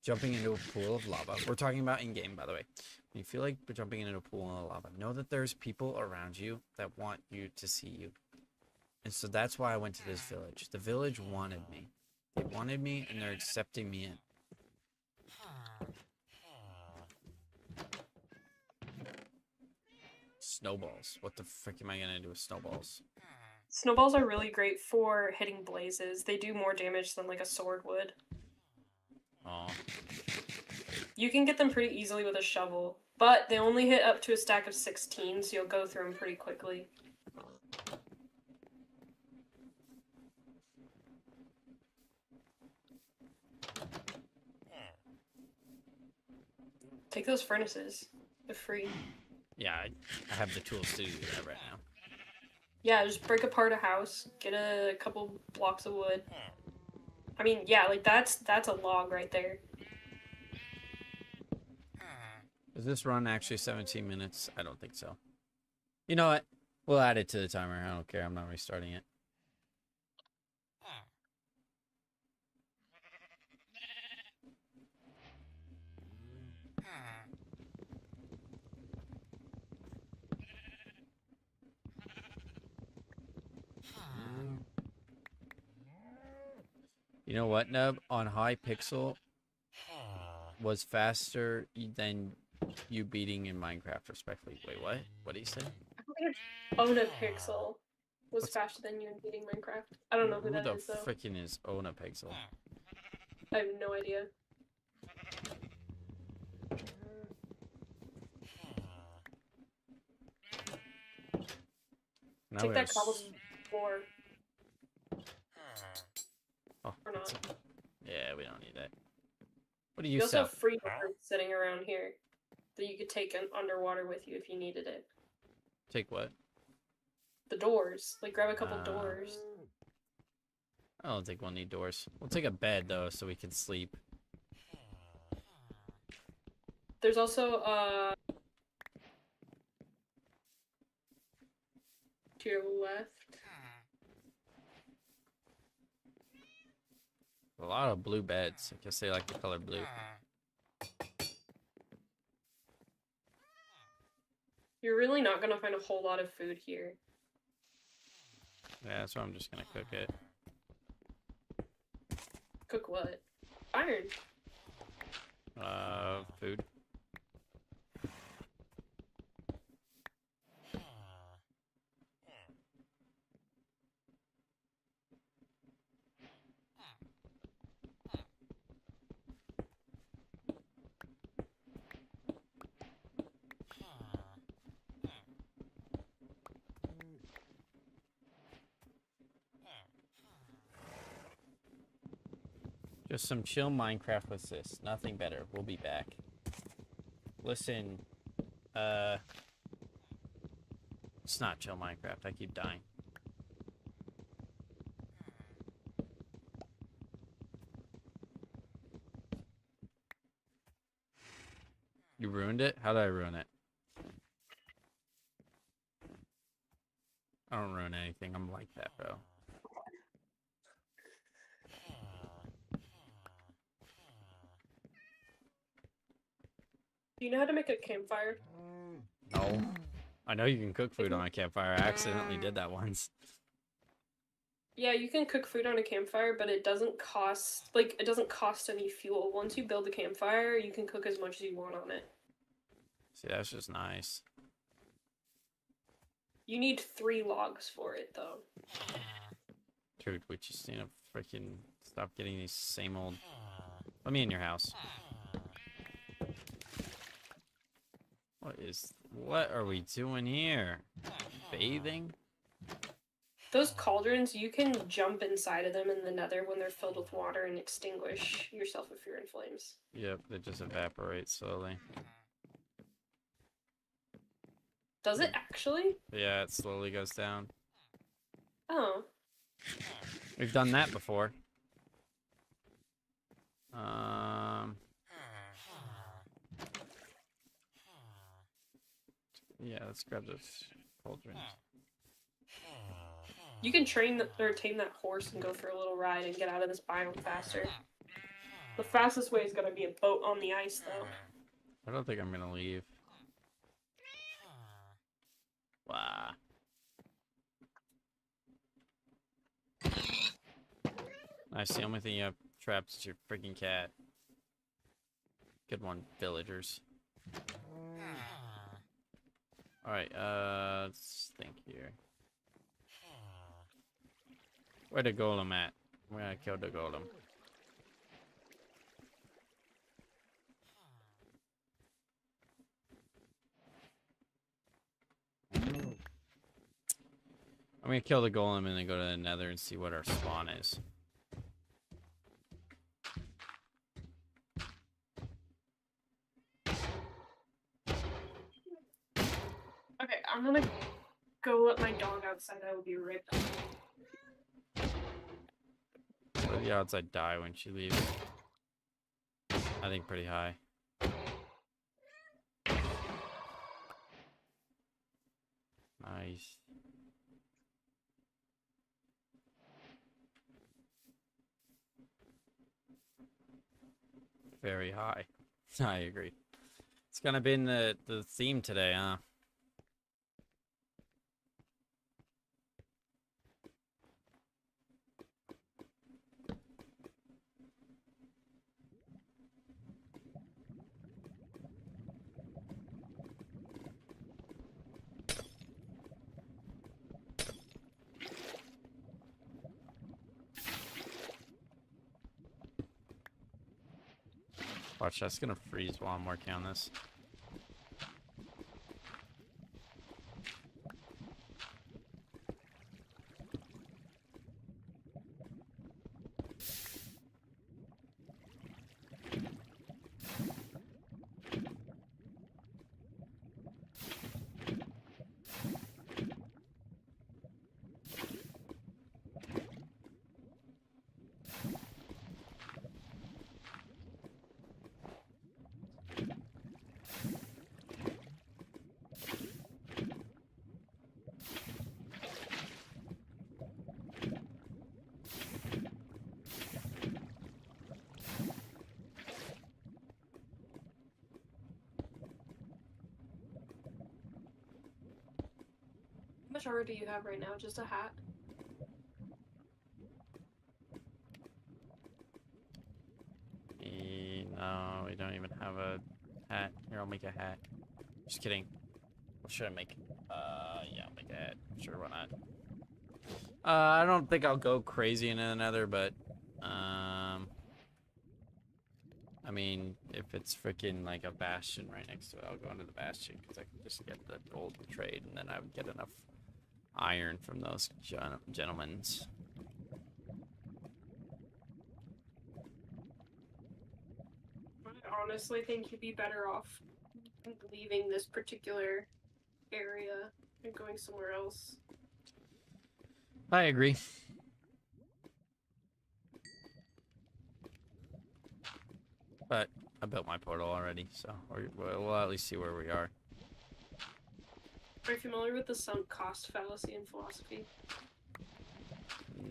jumping into a pool of lava. We're talking about in-game, by the way. When you feel like jumping into a pool of lava, know that there's people around you that want you to see you. And so that's why I went to this village. The village wanted me. They wanted me, and they're accepting me in. Snowballs. What the frick am I gonna do with snowballs? Snowballs are really great for hitting blazes. They do more damage than like a sword would. Oh. You can get them pretty easily with a shovel, but they only hit up to a stack of 16, so you'll go through them pretty quickly. Take those furnaces. They're free. Yeah, I have the tools to do that right now. Yeah, just break apart a house, get a couple blocks of wood. I mean, yeah, like that's a log right there. Does this run actually 17 minutes? I don't think so. You know what? We'll add it to the timer. I don't care. I'm not restarting it. You know what, Nub? On high pixel was faster than you beating in Minecraft, respectfully. Wait, what? What did he say? I don't think it's Onapixel was What's- faster than you in beating Minecraft. I don't know who that the is though. freaking is Onapixel? I have no idea. Now Take we that have cobblestone floor Oh, or not. yeah, we don't need that. What do you You also sell? have free doors sitting around here that you could take underwater with you if you needed it. Take what? The doors. Like, grab a couple doors. I don't think we'll need doors. We'll take a bed, though, so we can sleep. There's also, to your left. A lot of blue beds. I guess they like the color blue. You're really not gonna find a whole lot of food here. Yeah, so I'm just gonna cook it. Cook what? Iron. Food. Just some chill Minecraft with this. Nothing better. We'll be back. Listen, it's not chill Minecraft. I keep dying. You ruined it? How did I ruin it? I don't ruin anything. I'm like that, bro. Do you know how to make a campfire? No. I know you can cook food on a campfire. I accidentally did that once. Yeah, you can cook food on a campfire, but it doesn't cost, like, it doesn't cost any fuel. Once you build a campfire, you can cook as much as you want on it. See, that's just nice. You need 3 logs for it, though. Dude, we just need to freaking stop getting these same old... Let me in your house. What are we doing here? Bathing? Those cauldrons, you can jump inside of them in the nether when they're filled with water and extinguish yourself if you're in flames. Yep, they just evaporate slowly. Does it actually? Yeah, it slowly goes down. Oh. We've done that before. Yeah, let's grab this cauldron. You can train or tame that horse and go for a little ride and get out of this biome faster. The fastest way is gonna be a boat on the ice, though. I don't think I'm gonna leave. Wow. Nice. The only thing you have trapped is your freaking cat. Good one, villagers. Alright, let's think here. Where the golem at? I'm gonna kill the golem. I'm gonna kill the golem and then go to the nether and see what our spawn is. I'm gonna go let my dog outside. I will be right back. What are the odds I die when she leaves? I think pretty high. Nice. Very high. I agree. It's gonna be in the theme today, huh? Watch, that's gonna freeze while I'm working on this. How much armor do you have right now? Just a hat? No, we don't even have a hat. Here, I'll make a hat. Just kidding. What should I make? Yeah, I'll make a hat. Sure, why not? I don't think I'll go crazy in another, but, I mean, if it's freaking like a bastion right next to it, I'll go into the bastion because I can just get the gold trade, and then I would get enough iron from those gentlemen's. I honestly think you'd be better off leaving this particular area and going somewhere else. I agree. But I built my portal already, so we'll at least see where we are. Are you familiar with the sunk cost fallacy in philosophy?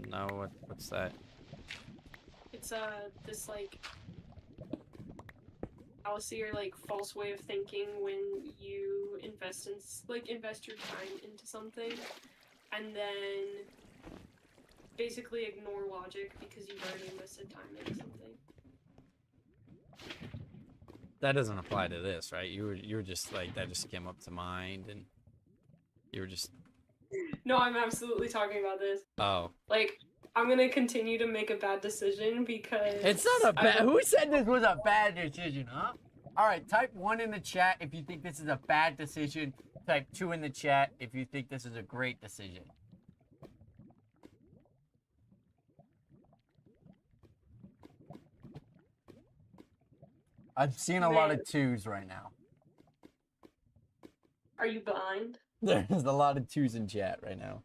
No, what's that? It's this like fallacy or like false way of thinking when you invest your time into something and then basically ignore logic because you've already invested time into something. That doesn't apply to this, right? You were just like that just came up to mind and you were just No, I'm absolutely talking about this. Oh. Like, I'm gonna continue to make a bad decision because It's not a bad. Who said this was a bad decision, huh? All right, type 1 in the chat if you think this is a bad decision. Type 2 in the chat if you think this is a great decision. I'm seeing a lot of 2s right now. Are you blind? There's a lot of 2s in chat right now.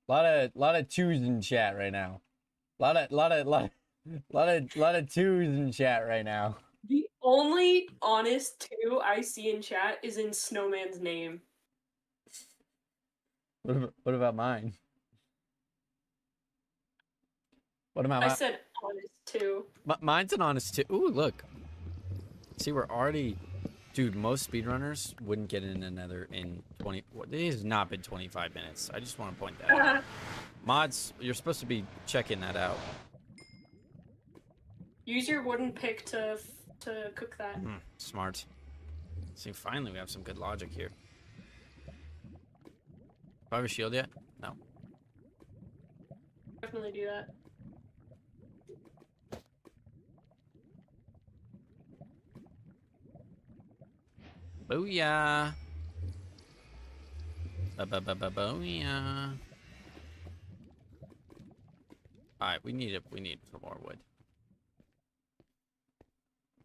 Lot of 2s in chat right now. Lot of 2s in chat right now. The only honest 2 I see in chat is in Snowman's name. What about mine? What about I said honest 2. Mine's an honest too. Ooh, look. See, we're already dude, most speedrunners wouldn't get in another in 20 it has not been 25 minutes. I just want to point that out. Mods, you're supposed to be checking that out. Use your wooden pick to cook that. Smart. See, finally we have some good logic here. Do I have a shield yet? No. Definitely do that. Booyah. Booyah. Alright, we need some more wood.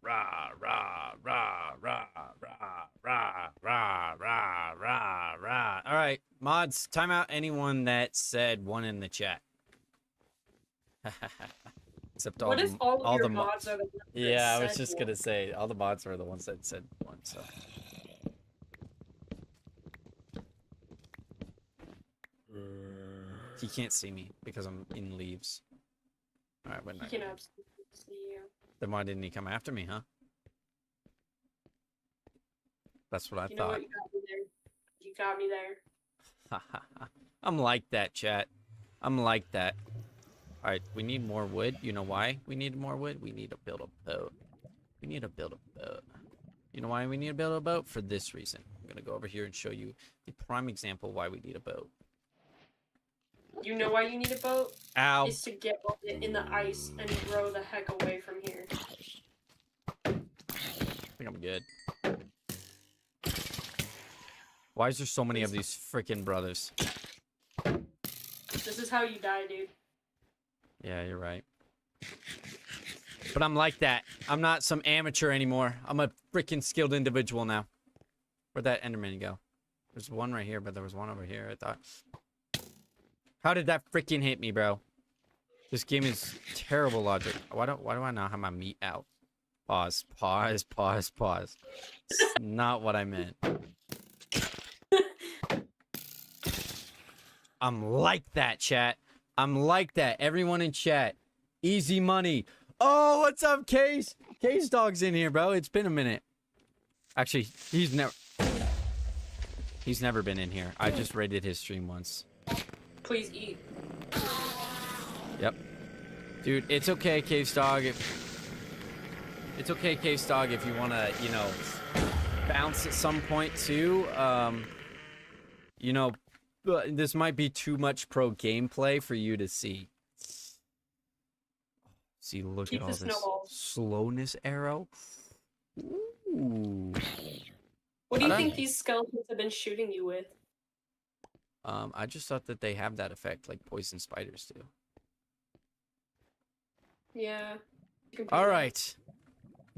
rah, rah, rah, rah, rah, rah, rah, rah, rah, rah. All right, mods, time out anyone that said one in the chat. Except What if all of all your the mods are the ones that Yeah, I was said just one? gonna say all the mods were the ones that said one. So he can't see me because I'm in leaves. All right, He can absolutely see you. then why didn't he come after me, huh? That's what I You know thought. what? You got me there. You got me there. I'm like that, chat. I'm like that. All right, we need more wood. You know why we need more wood? We need to build a boat. We need to build a boat. You know why we need to build a boat? For this reason. I'm going to go over here and show you the prime example why we need a boat. You know why you need a boat? Ow. Is to get on it in the ice and row the heck away from here. I think I'm good. Why is there so many of these freaking brothers? This is how you die, dude. Yeah, you're right. But I'm like that. I'm not some amateur anymore. I'm a freaking skilled individual now. Where'd that Enderman go? There's one right here, but there was one over here, I thought. How did that freaking hit me, bro? This game is terrible logic. Why do I not have my meat out? Pause, pause, pause, pause. It's not what I meant. I'm like that, chat. I'm like that. Everyone in chat. Easy money. Oh, what's up, Case? Case Dog's in here, bro. It's been a minute. Actually, he's never been in here. I just raided his stream once. Please eat. Yep. Dude, it's okay, Case Dog. It's okay, Case Dog, if you want to, you know, bounce at some point too. You know, this might be too much pro gameplay for you to see. See, look Keep at all the this snowballs. slowness arrow. Ooh. What do you think these skeletons have been shooting you with? I just thought that they have that effect like poison spiders do. Yeah. All right.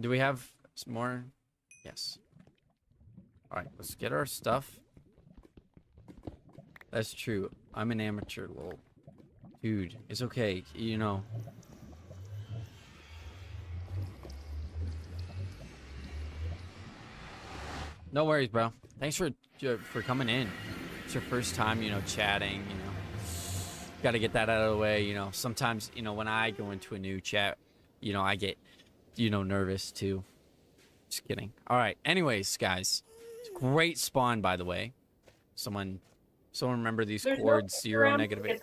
Do we have some more? Yes. All right, let's get our stuff. That's true. I'm an amateur, lol. Dude, it's okay. You know. No worries, bro. Thanks for coming in. It's your first time, you know, chatting, you know. Got to get that out of the way, you know. Sometimes, you know, when I go into a new chat, you know, I get, you know, nervous too. Just kidding. All right. Anyways, guys. Great spawn, by the way. Someone remember these chords, 0, -8.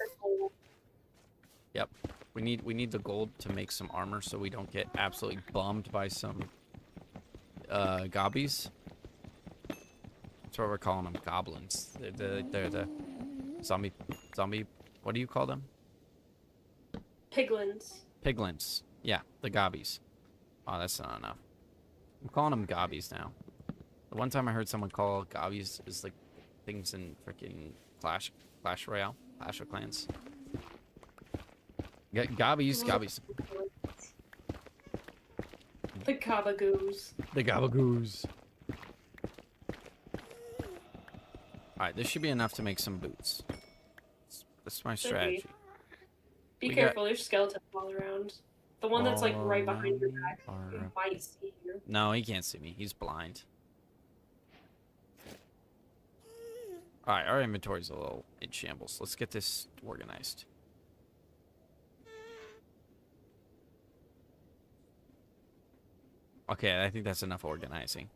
Yep. We need the gold to make some armor so we don't get absolutely bummed by some gobbies. That's what we're calling them, goblins. They're the zombie. What do you call them? Piglins. Piglins. Yeah, the gobbies. Oh, that's not enough. I'm calling them gobbies now. The one time I heard someone call gobbies is like things in freaking Clash Royale, Clash of Clans. Gobbies. The gabagoos. The gabagoos. Alright, this should be enough to make some boots. That's my strategy. Be careful, there's skeletons all around. The one that's like right behind your back might see you. No, he can't see me. He's blind. Alright, our inventory's a little in shambles. Let's get this organized. Okay, I think that's enough organizing.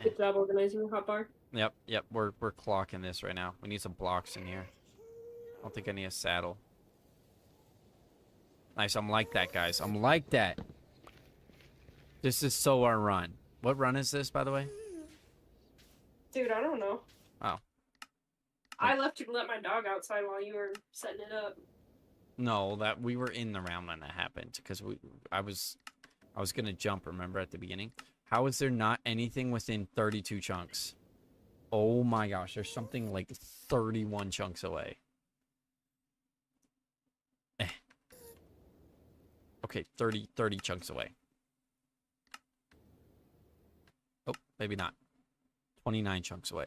Good job organizing your hotbar. Yep, we're clocking this right now. We need some blocks in here. I don't think I need a saddle. Nice, I'm like that, guys. I'm like that. This is so our run. What run is this, by the way? Dude, I don't know. Oh. I left you to let my dog outside while you were setting it up. No, that we were in the round when that happened because I was gonna jump. Remember at the beginning? How is there not anything within 32 chunks? Oh my gosh, there's something like 31 chunks away. Okay, 30 chunks away. Oh, maybe not. 29 chunks away.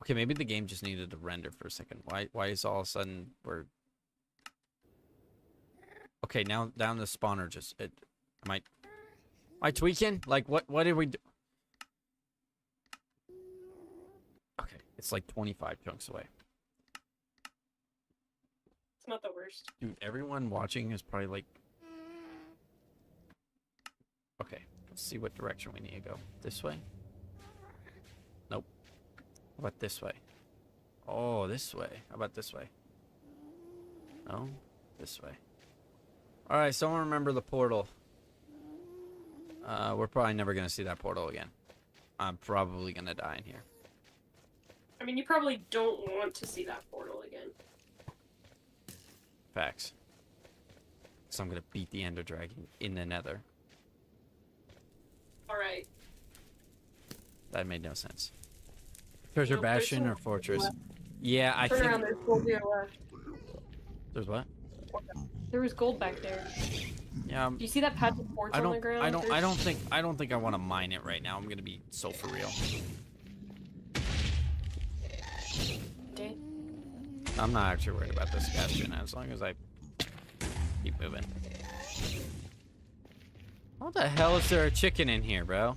Okay, maybe the game just needed to render for a second. Why is all of a sudden we're... Okay, now down the spawner just... Am I tweaking? Like, what did we do? Okay, it's like 25 chunks away. It's not the worst. Dude, everyone watching is probably like... Okay, let's see what direction we need to go. This way? Nope. How about this way? Oh, this way. How about this way? No? This way. Alright, someone remember the portal. We're probably never going to see that portal again. I'm probably going to die in here. I mean, you probably don't want to see that portal again. Facts. So I'm going to beat the Ender Dragon in the nether. Alright. That made no sense. Treasure Nope, there's Bastion some or Fortress? left. Yeah, I Turn think... around, there's gold to your left. There's what? There was gold back there. Yeah, Do you see that patch of quartz on the ground? I don't think I want to mine it right now. I'm gonna be so for real. Dead. I'm not actually worried about this bastion as long as I keep moving. What the hell is there a chicken in here, bro?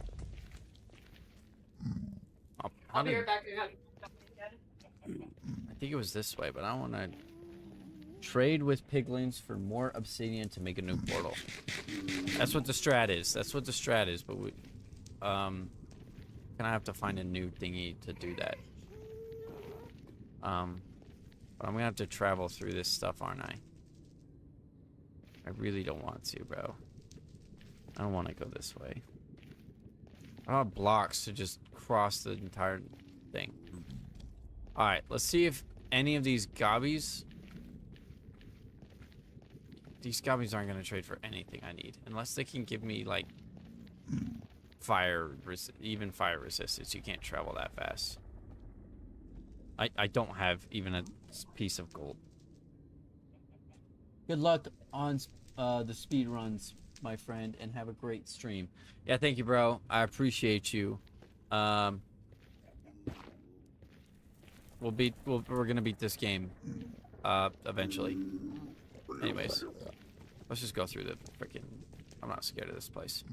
Oh, I'll be right back. I got I think it was this way, but I want to trade with piglins for more obsidian to make a new portal. That's what the strat is. That's what the strat is. But we, gonna have to find a new thingy to do that. But I'm gonna have to travel through this stuff, aren't I? I really don't want to, bro. I don't want to go this way. I don't have blocks to just cross the entire thing. Alright, let's see if any of these gobbies... These gobbies aren't going to trade for anything I need. Unless they can give me, like, even fire resistance. You can't travel that fast. I don't have even a piece of gold. Good luck on the speed runs, my friend, and have a great stream. Yeah, thank you, bro. I appreciate you. We're gonna beat this game eventually. Anyways, let's just go through the freaking... I'm not scared of this place.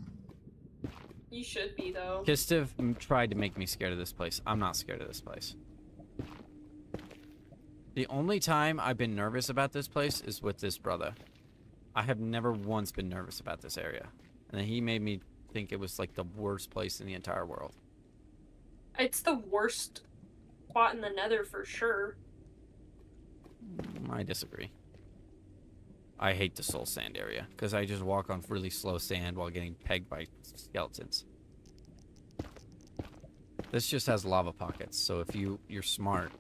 You should be, though. Kistiv tried to make me scared of this place. I'm not scared of this place. The only time I've been nervous about this place is with this brother. I have never once been nervous about this area. And then he made me think it was like the worst place in the entire world. It's the worst spot in the nether for sure. I disagree. I hate the soul sand area because I just walk on really slow sand while getting pegged by skeletons. This just has lava pockets, so if you're smart,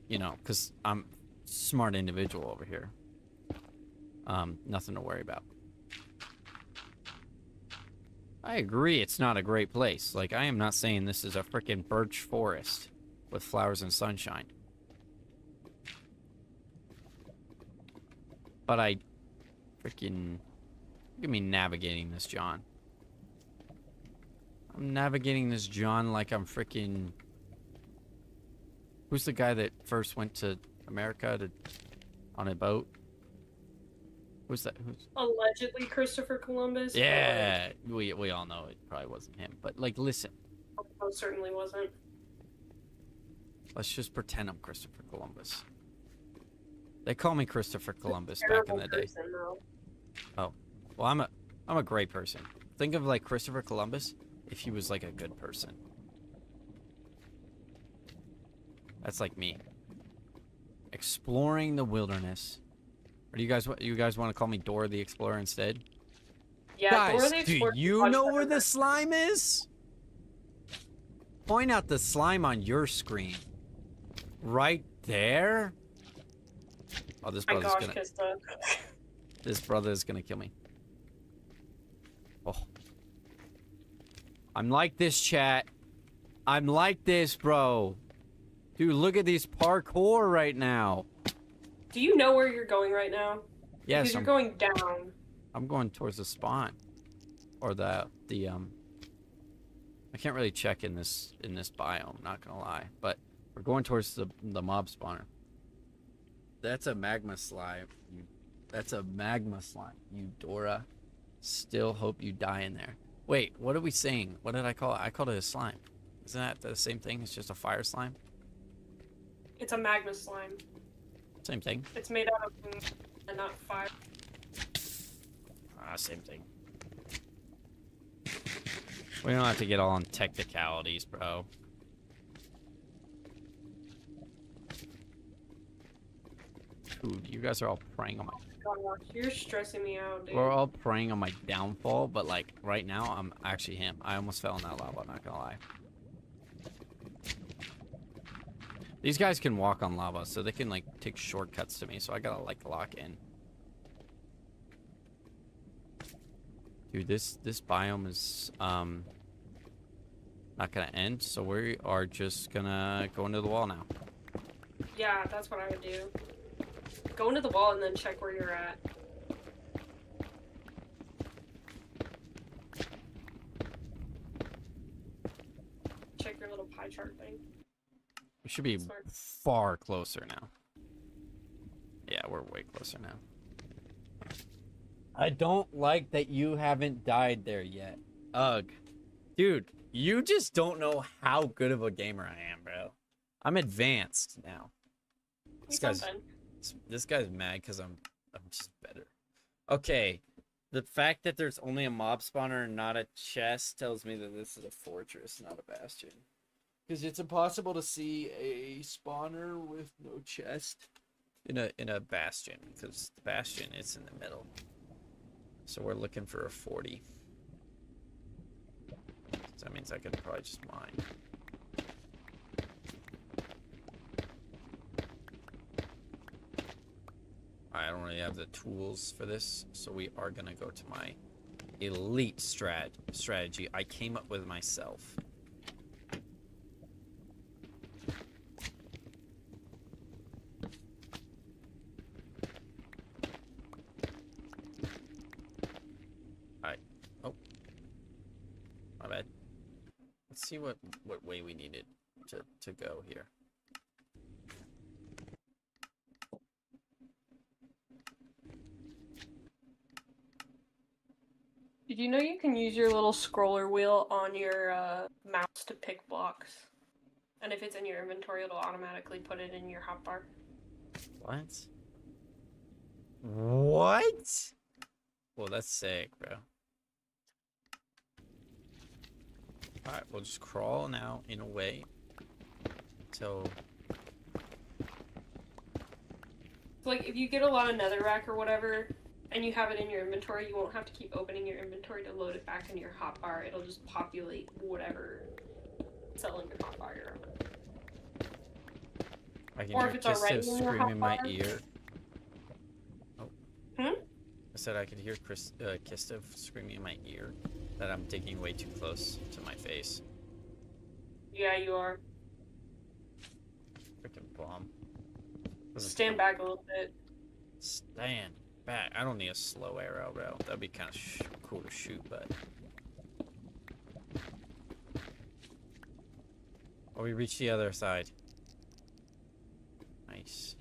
you know, because I'm a smart individual over here. Nothing to worry about. I agree it's not a great place. Like, I am not saying this is a freaking birch forest with flowers and sunshine. But I freaking... Look at me navigating this, John. I'm navigating this, John, like I'm freaking... Who's the guy that first went to America on a boat? Who's that? Who's... Allegedly Christopher Columbus. Yeah, we all know it probably wasn't him. But, like, listen. Most certainly wasn't. Let's just pretend I'm Christopher Columbus. They call me Christopher Columbus back in Terrible the day. person, though. Oh, well, I'm a great person. Think of like Christopher Columbus if he was like a good person. That's like me. Exploring the wilderness. Or do you guys want to call me Dora the Explorer instead? Yeah, Dora Guys, the do Explorer is you much know better where the than- slime is? Point out the slime on your screen. Right there. Oh, this My brother's gosh, gonna... Kista. This brother is gonna kill me. Oh. I'm like this, chat. I'm like this, bro. Dude, look at these parkour right now. Do you know where you're going right now? Yes, Because you're going down. I'm going towards the spawn, or the I can't really check in this biome. Not gonna lie, but we're going towards the mob spawner. That's a magma slime. That's a magma slime. You Dora. Still hope you die in there. Wait, what are we saying? What did I call it? I called it a slime. Isn't that the same thing? It's just a fire slime. It's a magma slime. Same thing. It's made out of and not fire. Same thing. We don't have to get all on technicalities, bro. Dude, you guys are all preying on my... Gosh, you're stressing me out, dude. We're all preying on my downfall, but like right now, I'm actually him. I almost fell in that lava, not gonna lie. These guys can walk on lava, so they can like take shortcuts to me, so I gotta like lock in. Dude, this biome is not gonna end, so we are just gonna go into the wall now. Yeah, that's what I would do. Go into the wall and then check where you're at. Check your little pie chart thing. We should be Smart. far closer now. Yeah, we're way closer now. I don't like that you haven't died there yet. Ugh. Dude, you just don't know how good of a gamer I am, bro. I'm advanced now. This guy's mad because I'm just better. Okay. The fact that there's only a mob spawner and not a chest tells me that this is a fortress, not a bastion. Because it's impossible to see a spawner with no chest in a bastion, because the bastion is in the middle. So we're looking for a 40. So that means I could probably just mine. I don't really have the tools for this, so we are gonna go to my elite strategy I came up with myself. Alright. Oh. My bad. Let's see what way we needed to go here. Did you know you can use your little scroller wheel on your mouse to pick blocks? And if it's in your inventory, it'll automatically put it in your hotbar. What? What? Well, that's sick, bro. Alright, we'll just crawl now in a way. So... Like, if you get a lot of netherrack or whatever, and you have it in your inventory, you won't have to keep opening your inventory to load it back in your hotbar. It'll just populate whatever cell in your hotbar you're on. I can Or hear if it's already Kisto in your scream in my hotbar. ear. Oh. Hmm? I said I could hear Kisto screaming in my ear that I'm digging way too close to my face. Yeah, you are. Freaking bomb. Doesn't Stand kill- back a little bit. Stand back. I don't need a slow arrow, bro. That'd be kind of cool to shoot, but... Oh, we reached the other side. Nice.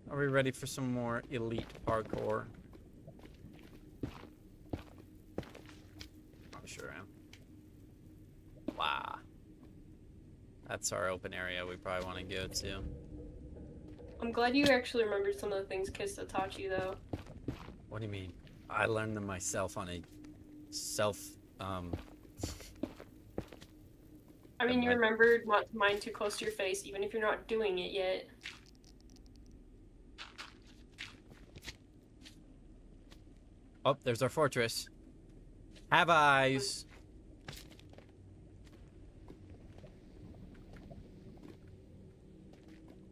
Are we ready for some more elite parkour? I sure am. Wow. That's our open area we probably want to go to. I'm glad you actually remembered some of the things Kista taught you, though. What do you mean? I learned them myself on a I mean, you What? remembered not to mine too close to your face, even if you're not doing it yet. Oh, there's our fortress. Have eyes.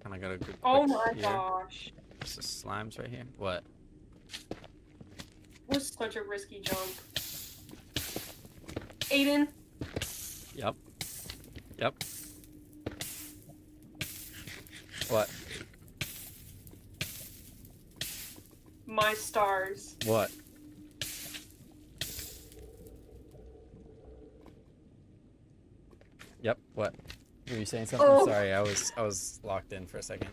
And I got a good Oh quick my here. gosh. There's the slimes right here. What? It was such a risky jump. Aiden, Yep. Yep. What? My stars. What? Yep. What? Were you saying something? Oh. Sorry, I was locked in for a second.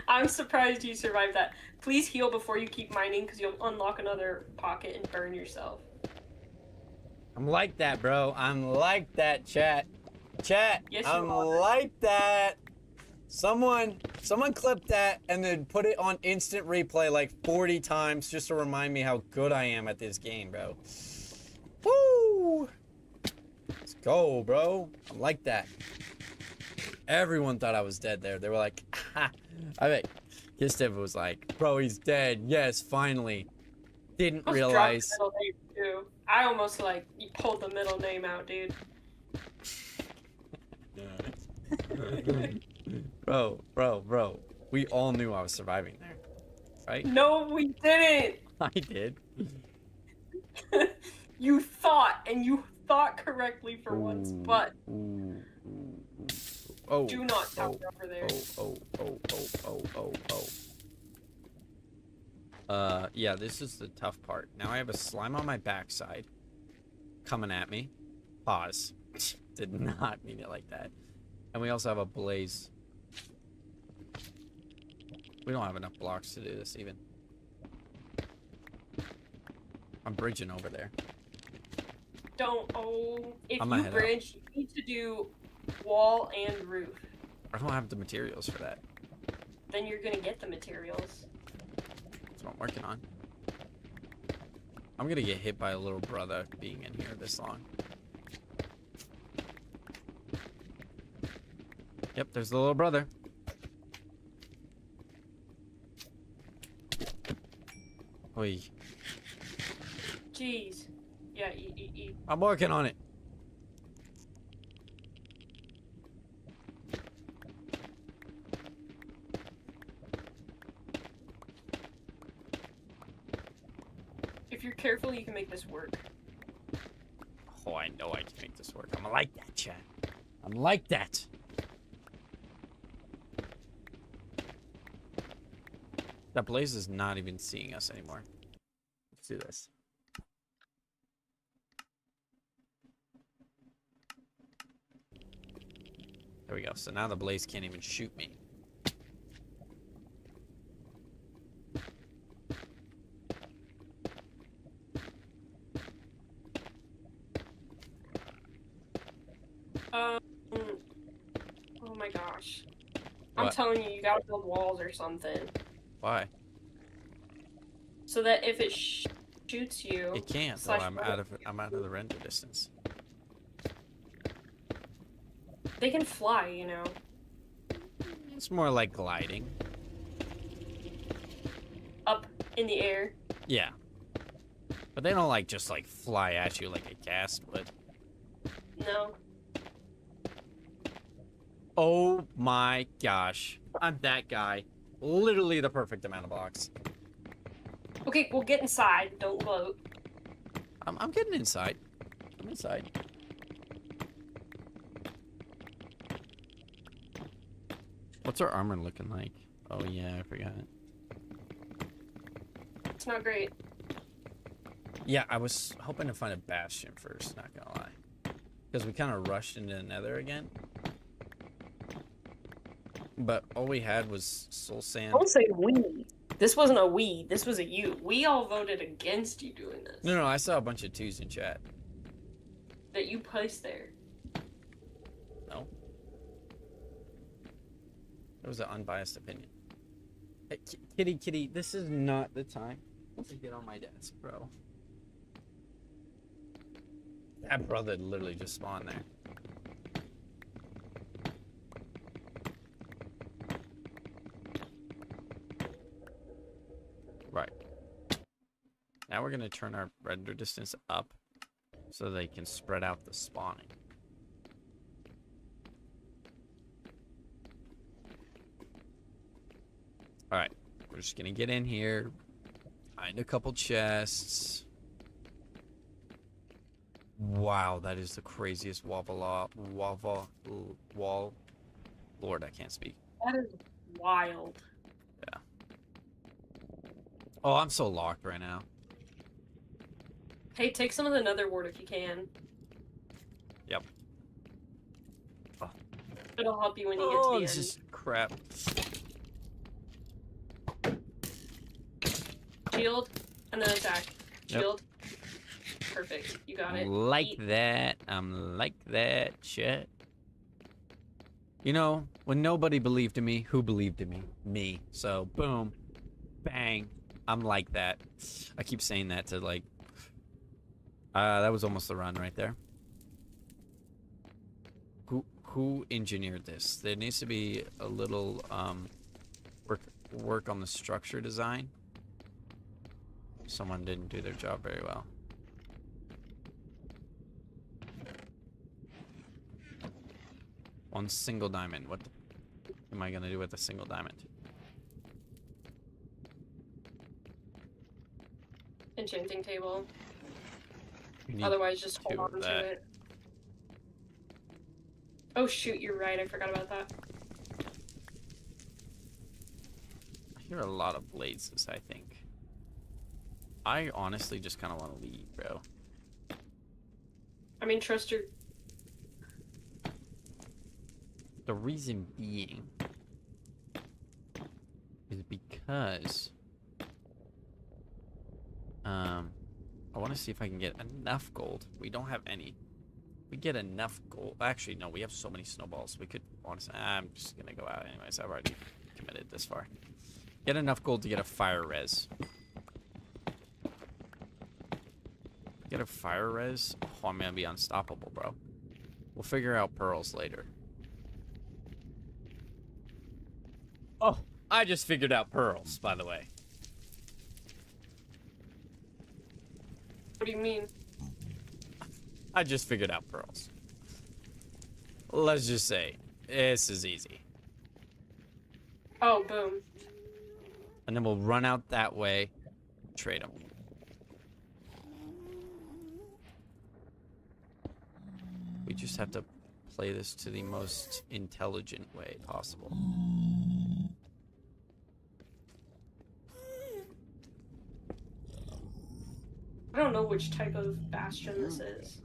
I'm surprised you survived that. Please heal before you keep mining, because you'll unlock another pocket and burn yourself. I'm like that, bro. I'm like that, chat. Chat. Yes, you I'm are. like that. Someone clip that and then put it on instant replay like 40 times just to remind me how good I am at this game, bro. Woo! Let's go, bro. I'm like that. Everyone thought I was dead there. They were like, ha. I bet Gistev was like, bro, he's dead. Yes, finally. Didn't Almost realize. dropped the middle name, too. I almost, like, you pulled the middle name out, dude. Bro. We all knew I was surviving there, right? No, we didn't! I did. You thought, and you thought correctly for once, but Oh. do not tower over there. Yeah, this is the tough part. Now I have a slime on my backside coming at me. Pause. Did not mean it like that. And we also have a blaze. We don't have enough blocks to do this even. I'm bridging over there. Don't, if I'm you ahead bridge, you need to do wall and roof. I don't have the materials for that. Then you're gonna get the materials. That's what I'm working on. I'm gonna get hit by a little brother being in here this long. Yep, there's the little brother. Oi. Jeez. Yeah, eat. I'm working on it. If you're careful, you can make this work. Oh, I know I can make this work. I'm like that, chat. I'm like that. That blaze is not even seeing us anymore. Let's do this. There we go. So now the blaze can't even shoot me. Oh my gosh. I'm What? telling you, you gotta build walls or something. Why? So that if it shoots you... It can't. Though. slash- I'm out of the render distance. They can fly, you know. It's more like gliding. Up in the air. Yeah. But they don't like just like fly at you like a ghast would. No. Oh my gosh. I'm that guy. Literally the perfect amount of blocks. Okay, well get inside. Don't gloat. I'm getting inside. I'm inside. What's our armor looking like? Oh yeah, I forgot. It's not great. Yeah, I was hoping to find a bastion first, not gonna lie. Because we kind of rushed into the nether again. But all we had was soul sand. Don't say we. This wasn't a we. This was a you. We all voted against you doing this. No, I saw a bunch of twos in chat. That you placed there. No. It was an unbiased opinion. Hey, kitty, this is not the time to get on my desk, bro. That brother literally just spawned there. Right. Now we're going to turn our render distance up so they can spread out the spawning. Alright, we're just gonna get in here, find a couple chests. Wow, that is the craziest wall. Lord, I can't speak. That is wild. Oh, I'm so locked right now. Hey, take some of the nether wart if you can. Yep. Oh, It'll help you when you get to the this end. is crap. Shield, and then attack. Yep. Shield. Perfect. You got it. Like Eat. that. I'm like that shit. You know, when nobody believed in me, who believed in me? Me. So, boom. Bang. I'm like that. I keep saying that to, like... that was almost the run right there. Who engineered this? There needs to be a little, work on the structure design. Someone didn't do their job very well. One single diamond. What am I gonna do with a single diamond? Enchanting table. You need Otherwise, just hold 2 of on to that. it. Oh shoot, you're right. I forgot about that. I hear a lot of blazes, I think. I honestly just kind of want to leave, bro. I mean, trust your... The reason being is because I want to see if I can get enough gold. We don't have any. We get enough gold. Actually, no, we have so many snowballs. We could honestly. I'm just gonna go out anyways. I've already committed this far. Get enough gold to get a fire res. Get a fire res. Oh, I'm gonna be unstoppable, bro. We'll figure out pearls later. Oh, I just figured out pearls, by the way. What do you mean? I just figured out pearls. Let's just say, this is easy. Oh, boom. And then we'll run out that way, trade them. We just have to play this to the most intelligent way possible. I don't know which type of bastion this is.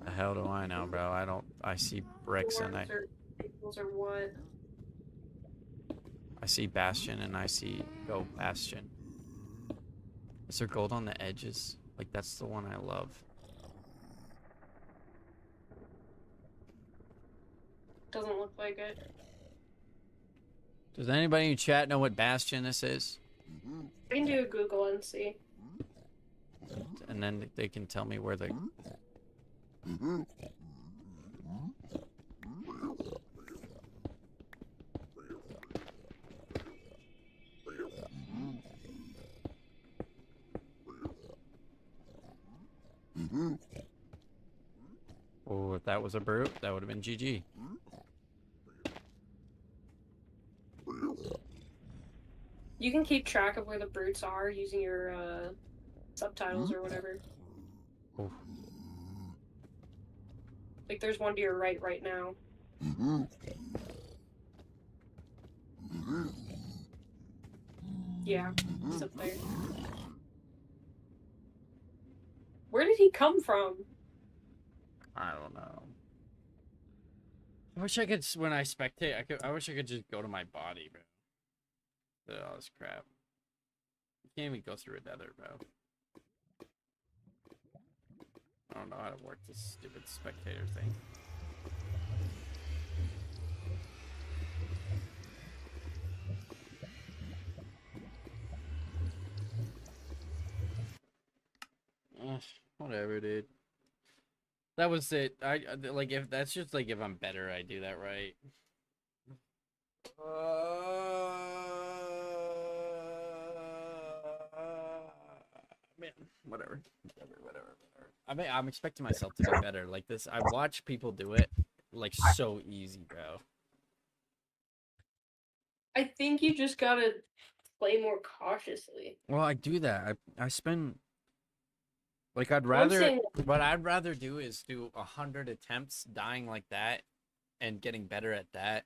The hell do I know, bro? I see bricks and Those are what? I see bastion and I see bastion. Is there gold on the edges? Like, that's the one I love. Doesn't look like it. Does anybody in chat know what bastion this is? I can do a Google and see. And then they can tell me where the... Oh, if that was a brute, that would have been GG. You can keep track of where the brutes are using your subtitles or whatever. Oh. Like, there's one to your right now. Yeah, he's up there. Where did he come from? I don't know. I wish I could, when I spectate, I wish I could just go to my body, bro. All this crap. You can't even go through a nether, bro. I don't know how to work this stupid spectator thing. Whatever, dude. That was it. Like, if that's just like if I'm better, I do that right. Man, whatever. I mean, I'm expecting myself to be better. Like this, I watch people do it, like so easy, bro. I think you just gotta play more cautiously. Well, I do that. I spend Like I'd Well, I'm rather, saying what I'd rather do is do 100 attempts, dying like that, and getting better at that,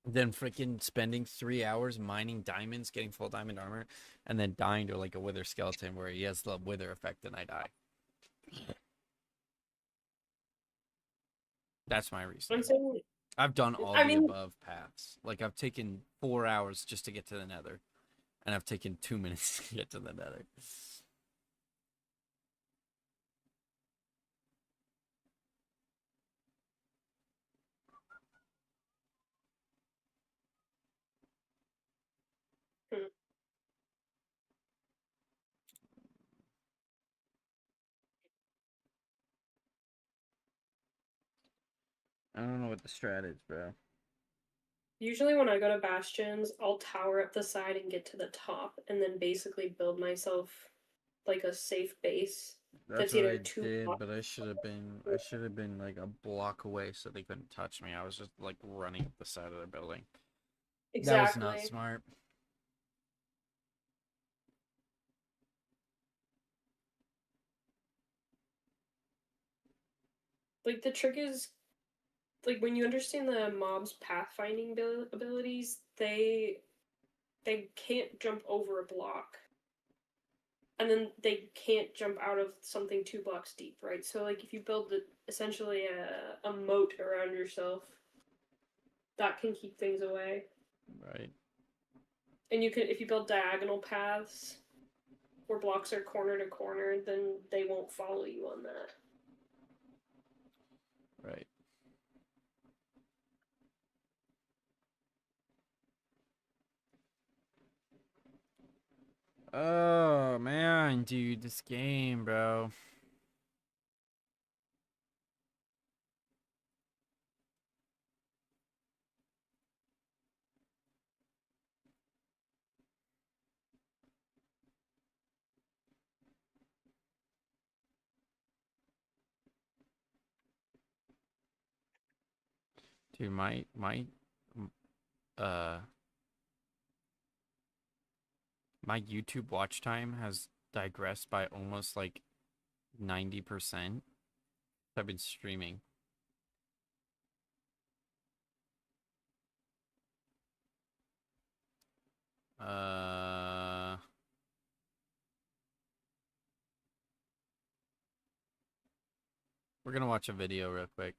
than freaking spending 3 hours mining diamonds, getting full diamond armor, and then dying to like a wither skeleton where he has the wither effect and I die. That's my reason. I'm saying. I've done all I the mean, above paths. Like I've taken 4 hours just to get to the nether, and I've taken 2 minutes to get to the nether. hmm. I don't know what the strat is, bro. Usually when I go to bastions, I'll tower up the side and get to the top, and then basically build myself like a safe base. That's That's what either I two did, blocks. but I should have been like a block away so they couldn't touch me. I was just like running up the side of the building. That was not Exactly. smart. Like the trick is, like when you understand the mob's pathfinding abilities, they can't jump over a block, and then they can't jump out of something 2 blocks deep, right? So like if you build essentially a moat around yourself, that can keep things away. Right. And you can, if you build diagonal paths where blocks are corner to corner, then they won't follow you on that. Right. Oh man, dude, this game, bro. Dude, uh my YouTube watch time has digressed by almost like 90%. I've been streaming. Uh we're gonna watch a video real quick.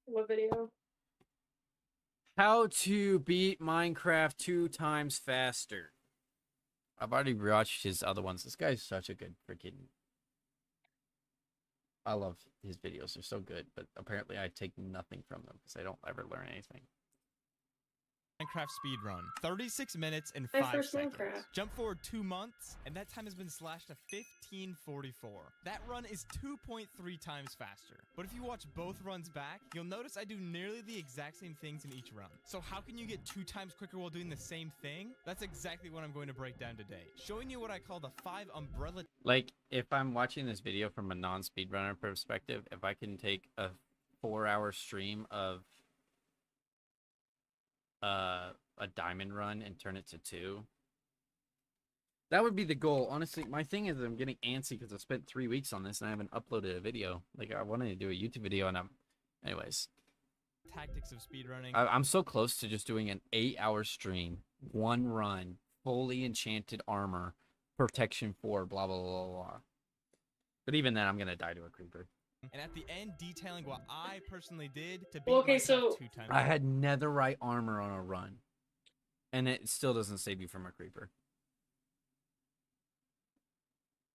What video? How to beat Minecraft 2 times faster. I've already watched his other ones. This guy's such a good freaking. I love his videos. They're so good, but apparently I take nothing from them because I don't ever learn anything. Minecraft speedrun. 36 minutes and My 5 first seconds. Minecraft. Jump forward 2 months, and that time has been slashed to 1544. That run is 2.3 times faster. But if you watch both runs back, you'll notice I do nearly the exact same things in each run. So how can you get 2 times quicker while doing the same thing? That's exactly what I'm going to break down today. Showing you what I call the 5 umbrella. Like, if I'm watching this video from a non-speedrunner perspective, if I can take a 4-hour stream of a diamond run and turn it to 2, that would be the goal. Honestly, my thing is I'm getting antsy because I spent 3 weeks on this and I haven't uploaded a video. Like, I wanted to do a YouTube video and anyways. Tactics of speedrunning. I'm so close to just doing an 8-hour stream, 1 run, fully enchanted armor, protection 4, blah, blah, blah, blah. But even then, I'm going to die to a creeper. And at the end, detailing what I personally did to beat Well, okay, Minecraft so 2 times. I had netherite armor on a run, and it still doesn't save you from a creeper.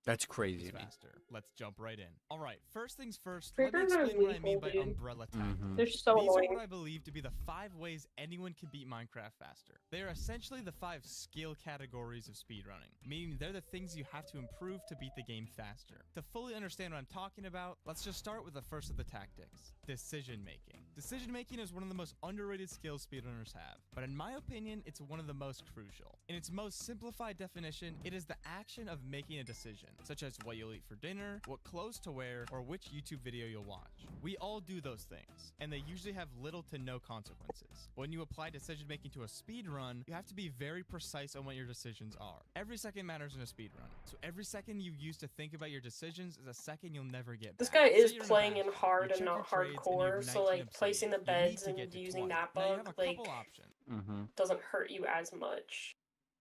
That's crazy to me. Faster. Let's jump right in. All right, first things first, Creepers let are me explain what I mean lethal, by dude. umbrella tactics. Mhm. They're so These are annoying. what I believe to be the 5 ways anyone can beat Minecraft faster. They are essentially the 5 skill categories of speedrunning, meaning they're the things you have to improve to beat the game faster. To fully understand what I'm talking about, let's just start with the first of the tactics, decision making. Decision making is one of the most underrated skills speedrunners have, but in my opinion, it's one of the most crucial. In its most simplified definition, it is the action of making a decision. such as what you'll eat for dinner, what clothes to wear, or which YouTube video you'll watch. We all do those things, and they usually have little to no consequences. When you apply decision making to a speed run, you have to be very precise on what your decisions are. Every second matters in a speed run, so every second you use to think about your decisions is a second you'll never get back. This guy Say is you're in a playing in bastion, hard you and check not your trades, and you hardcore, have so 19 like placing the obsidian. You need beds to get and to using 20. that Now you bug have a like couple options. Mm-hmm. doesn't hurt you as much.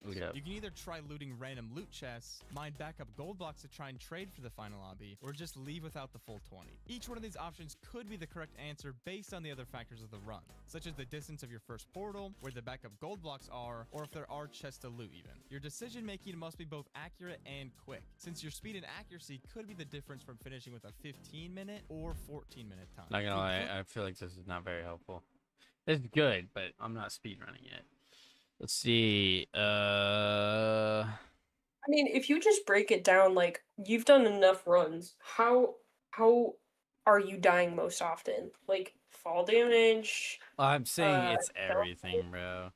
Yeah. You can either try looting random loot chests, mine backup gold blocks to try and trade for the final lobby, or just leave without the full 20. Each one of these options could be the correct answer based on the other factors of the run, such as the distance of your first portal, where the backup gold blocks are, or if there are chests to loot even. Your decision making must be both accurate and quick, since your speed and accuracy could be the difference from finishing with a 15-minute or 14-minute time. Not gonna lie, I feel like this is not very helpful. It's good, but I'm not speedrunning yet. Let's see. I mean, if you just break it down, like you've done enough runs, how are you dying most often? Like fall damage? I'm saying it's stealth? everything, bro.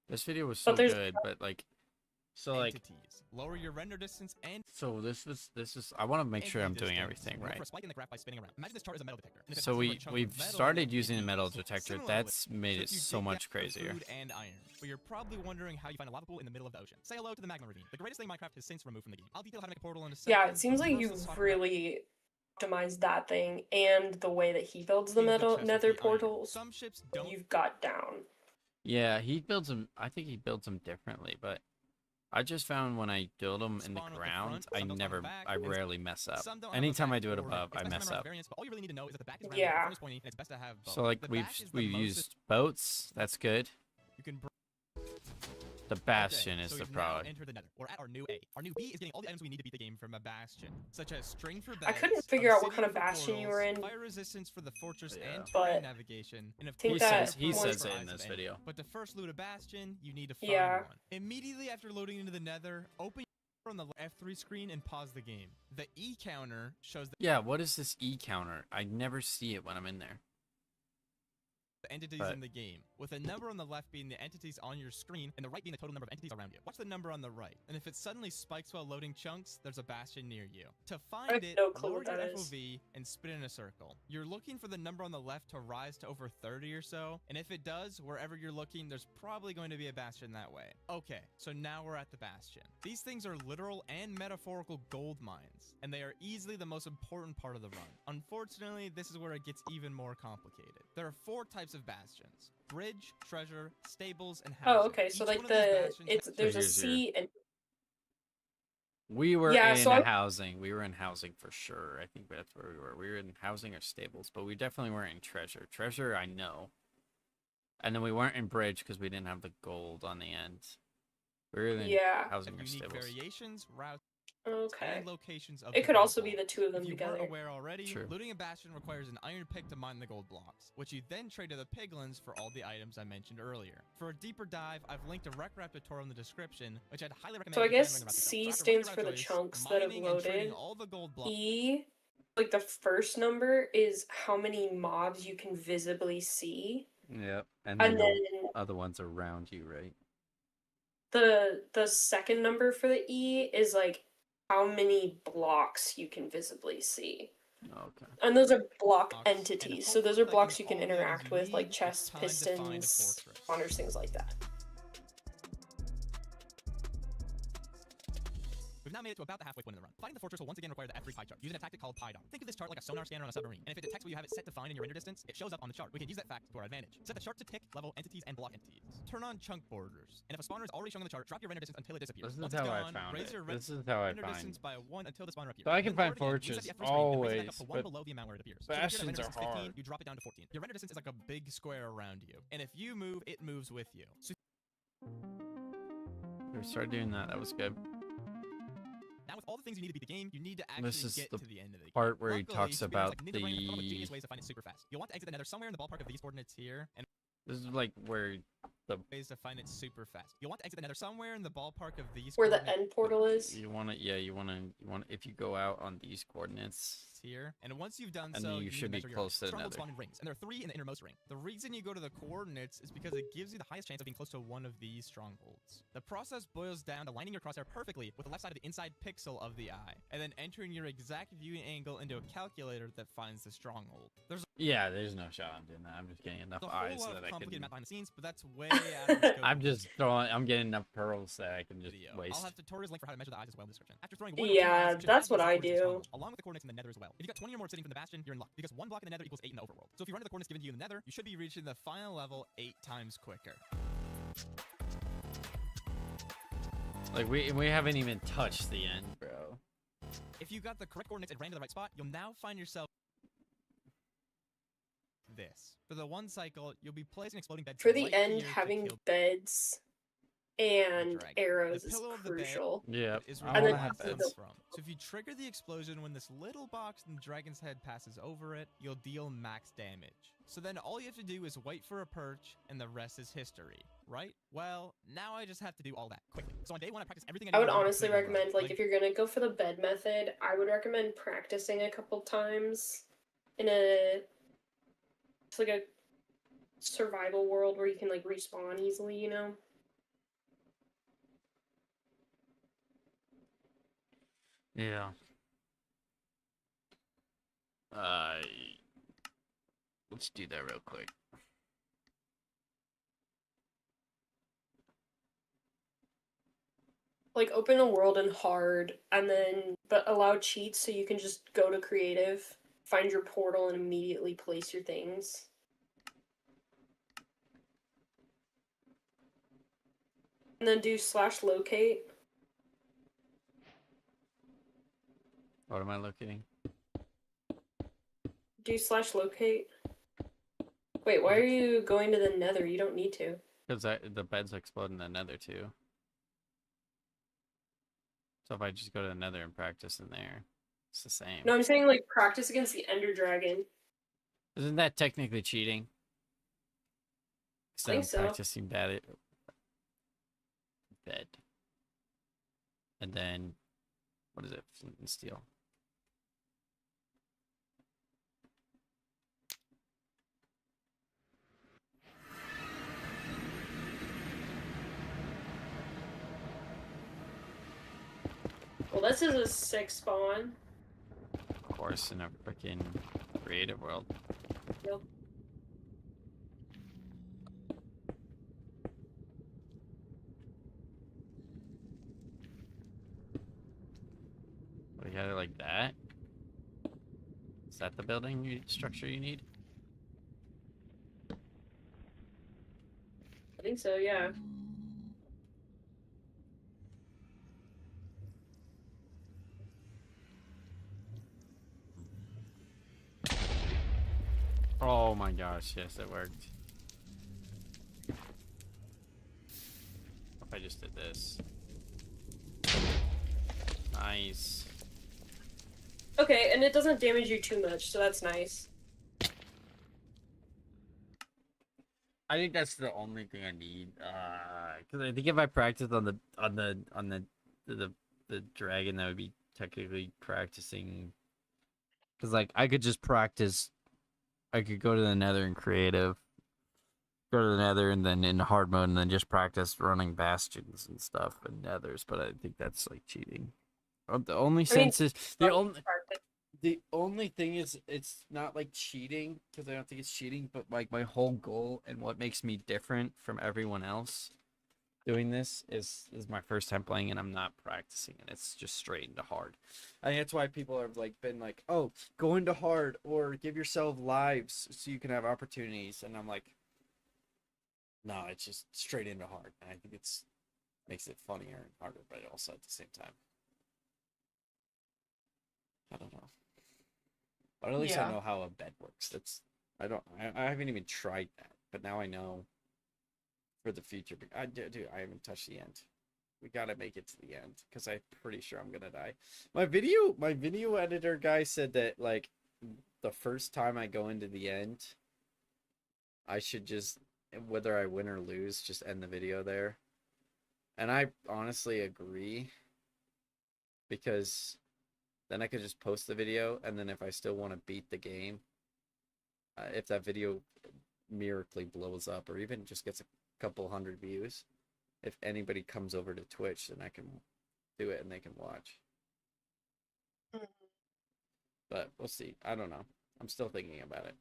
This video was so But there's- good, but like, so like, Entities. Lower your render distance and so this is. I want to make sure I'm doing everything Look right. for a spike in the graph by spinning around. Imagine this chart is a metal detector. And if it So passes through a we've chunk of metal, started it using the metal means- detector. Similarly, That's made so it if you so dig much down for crazier. food and iron, but you're probably wondering how you find a lava pool in the middle of the ocean. Say hello to the magma ravine, the greatest thing Minecraft has since removed from the game. I'll detail how to make a portal in a second. Yeah, it seems but like first you've let's talk about really optimized that thing and the way that he builds the using metal chest with nether the iron. portals. Some ships don't You've got down. Yeah, he builds them. I think he builds them differently, but I just found when I build them in the spawn with the ground, front, I some don't spawn never, with the back, I and rarely mess up. some don't have a Anytime I back do it or above, I it's best to mess remember up. variance, but all you really need to know is that the back is rounded, Yeah. the front is pointy, and it's best to have both. So like The we've back is the we've most used boats. That's good. you can The bastion Okay, is so the we've now problem. entered the nether. We're at our new A. Our new B is getting all the items we need to beat the game from a bastion, such as string for I beds, couldn't figure out what obsidian kind of for bastion you were portals, in. fire resistance for the fortress Yeah. and But terrain navigation, and of think course, that he one- says for it in eyes of this enemy. video. But to first loot a bastion, you need to find Yeah. one. Immediately after loading into the nether, open on the F3 screen and pause the game. The E counter shows Yeah, what is this E counter? I never see it when I'm in there. the entities But- in the game, with a number on the left being the entities on your screen and the right being the total number of entities around you. Watch the number on the right, and if it suddenly spikes while loading chunks, there's a bastion near you. To find have it, no clue lower what your that is. FOV and spin in a circle. You're looking for the number on the left to rise to over 30 or so, and if it does, wherever you're looking, there's probably going to be a bastion that way. Okay, so now we're at the bastion. These things are literal and metaphorical gold mines, and they are easily the most important part of the run. Unfortunately, this is where it gets even more complicated. There are 4 types of bastions: bridge, treasure, stables, and housing. Oh, okay. So Each like one of these bastions has- there's a here's your- C and We were Yeah, in so I- housing. We were in housing for sure. I think that's where we were. We were in housing or stables, but we definitely weren't in treasure. Treasure, I know. And then we weren't in bridge because we didn't have the gold on the end. We were in yeah. housing have or unique stables. variations, routes, Okay. and locations of It the could gold also be block. the two of them If you together. weren't aware already, True. looting a bastion requires an iron pick to mine the gold blocks, which you then trade to the piglins for all the items I mentioned earlier. For a deeper dive, I've linked a rec rap tutorial in the description, which I'd highly recommend. So I if you're guess learning about yourself. C So after stands running for the route choice, chunks that have mining and trading loaded. all the gold blocks. E, like the first number is how many mobs you can visibly see, Yep. And and then then the other ones around you, right? the second number for the E is like how many blocks you can visibly see. Okay. And those are block Blocks, and entities. So those are hopefully blocks you collecting can all the items interact you with, like need, it's chests, time to find a pistons, fortress. spawners, things like that. We've now made it to about the halfway point in the run. Finding the fortress will once again require the F3 pie chart, using a tactic called pie dot. Think of this chart like a sonar scanner on a submarine, and if it detects what you have it set to find in your render distance, it shows up on the chart. We can use that fact to our advantage. Set the chart to tick, level, entities, and block entities. Turn on chunk borders, and if a spawner is already showing on the chart, drop your render distance until it disappears. This is Once how it's I gone, found raise it. your This is how I render find. distance by 1 until the spawner appears. So I can Then find lower it again, reset fortress the F3 screen, and raise it back up always, to 1 but below the amount where it appears. bastions So if you get a render are distance of 15, hard. you drop it down to 14. Your render distance is like a big square around you, and if you move, it moves with you. So We started doing that. That was good. now with all the things you need to beat the game, you need to actually This is get the to the end of the game. part where he Luckily, talks speedrunners about like Ninja Brain have come up with the. genius ways to find it super fast. You'll want to exit the nether somewhere in the ballpark of these coordinates here, and This is like where ways to find it super fast. You'll want to exit the nether somewhere in the ballpark of these Where the coordinates end portal is. You want to, yeah, you want to, if you go out on these coordinates, here. And once you've done and so, then you need to should be measure your close to the strongholds nether. spawn in rings, and there are 3 in the innermost ring. The reason you go to the coordinates is because it gives you the highest chance of being close to one of these strongholds. The process boils down to lining your crosshair perfectly with the left side of the inside pixel of the eye, and then entering your exact viewing angle into a calculator that finds the stronghold. There's Yeah, there's no shot I'm doing that. I'm just getting enough a eyes whole so lot of that I complicated can. math behind the scenes, but that's way out of the scope. I'm just throwing. I'm getting enough pearls that I can just Video. waste. I'll have tutorials linked for how to measure the eyes as well in the description. After throwing 1 or 2 Yeah, eyes, you should that's have the what I exact coordinates of the do. stronghold, along with the coordinates in the nether as well. If you got 20 or more sitting from the bastion, you're in luck, because 1 block in the nether equals 8 in the overworld. So if you run to the coordinates given to you in the nether, you should be reaching the final level 8 times quicker. Like we haven't even touched the end, bro. If you got the correct coordinates and ran to the right spot, you'll now find yourself this. For the 1 cycle, you'll be placing exploding beds For the right end, here to having kill beds and dragon. arrows The is pillow of the bed crucial. Yeah, is I where And the then want to have blast also comes beds. from. So if you trigger the explosion when this little box in the dragon's head passes over it, you'll deal max damage. So then all you have to do is wait for a perch, and the rest is history, right? Well, now I just have to do all that quickly. So on day 1, I practice everything I need would to learn honestly completely right. recommend, like, if you're gonna go for the bed method, I would recommend practicing a couple times in a, it's like a survival world where you can, like, respawn easily, you know? Yeah. Let's do that real quick. Like, open the world in hard, and then, but allow cheats so you can just go to creative, find your portal, and immediately place your things. And then do /locate. What am I looking? Do /locate. Wait, why are you going to the nether? You don't need to. Because the beds explode in the nether too. So if I just go to the nether and practice in there, it's the same. No, I'm saying, like, practice against the ender dragon. Isn't that technically cheating? I think I'm so. practicing bed. And then, what is it? Flint and steel. Well, this is a 6 spawn. Of course, in a freaking creative world. Yep. We got it like that. Is that the building structure you need? I think so, yeah. Oh my gosh, yes, it worked. If I just did this. Nice. Okay, and it doesn't damage you too much, so that's nice. I think that's the only thing I need. Because I think if I practiced on the dragon, that would be technically practicing. Because like I could just practice. I could go to the nether in creative. Go to the nether and then in hard mode and then just practice running bastions and stuff and nethers. But I think that's like cheating. The only sense is the only thing is it's not like cheating because I don't think it's cheating, but like my whole goal and what makes me different from everyone else doing this is my first time playing and I'm not practicing and it's just straight into hard. I think that's why people have like been like, oh, go into hard or give yourself lives so you can have opportunities, and I'm like, no, it's just straight into hard. And I think it's makes it funnier and harder, but also at the same time. I don't know. But at least I know how a bed works. I haven't even tried that, but now I know for the future. Dude, I haven't touched the end. We gotta make it to the end because I'm pretty sure I'm gonna die. My video editor guy said that like the first time I go into the end, I should just whether I win or lose, just end the video there. And I honestly agree, because then I could just post the video, and then if I still want to beat the game, if that video miraculously blows up or even just gets a couple hundred views, if anybody comes over to Twitch, then I can do it and they can watch. But we'll see. I don't know. I'm still thinking about it.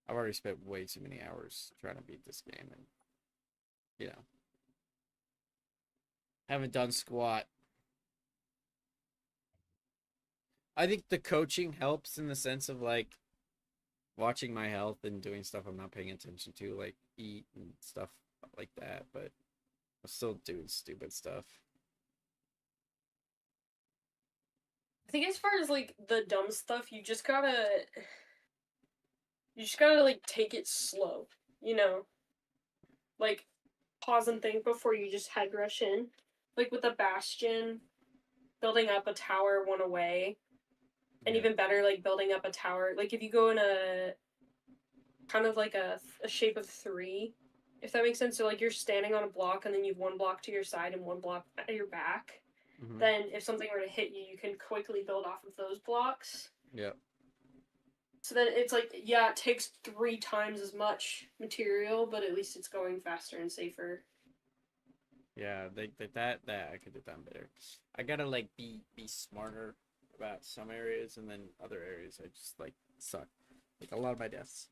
I've already spent way too many hours trying to beat this game, and you know, haven't done squat. I think the coaching helps in the sense of like watching my health and doing stuff I'm not paying attention to, like eat and stuff like that, but I'm still doing stupid stuff. I think as far as like the dumb stuff, you just gotta like take it slow, you know? Like pause and think before you just head rush in. Like with the Bastion, building up a tower one away. And Yeah. even better, like building up a tower. Like if you go in a kind of like a shape of 3, if that makes sense. So like you're standing on a block and then you have one block to your side and one block at your back. Mm-hmm. Then if something were to hit you, you can quickly build off of those blocks. Yeah. So then it's like, yeah, it takes 3 times as much material, but at least it's going faster and safer. Yeah, that I could have done better. I gotta like be smarter about some areas, and then other areas I just like suck. Like a lot of my deaths.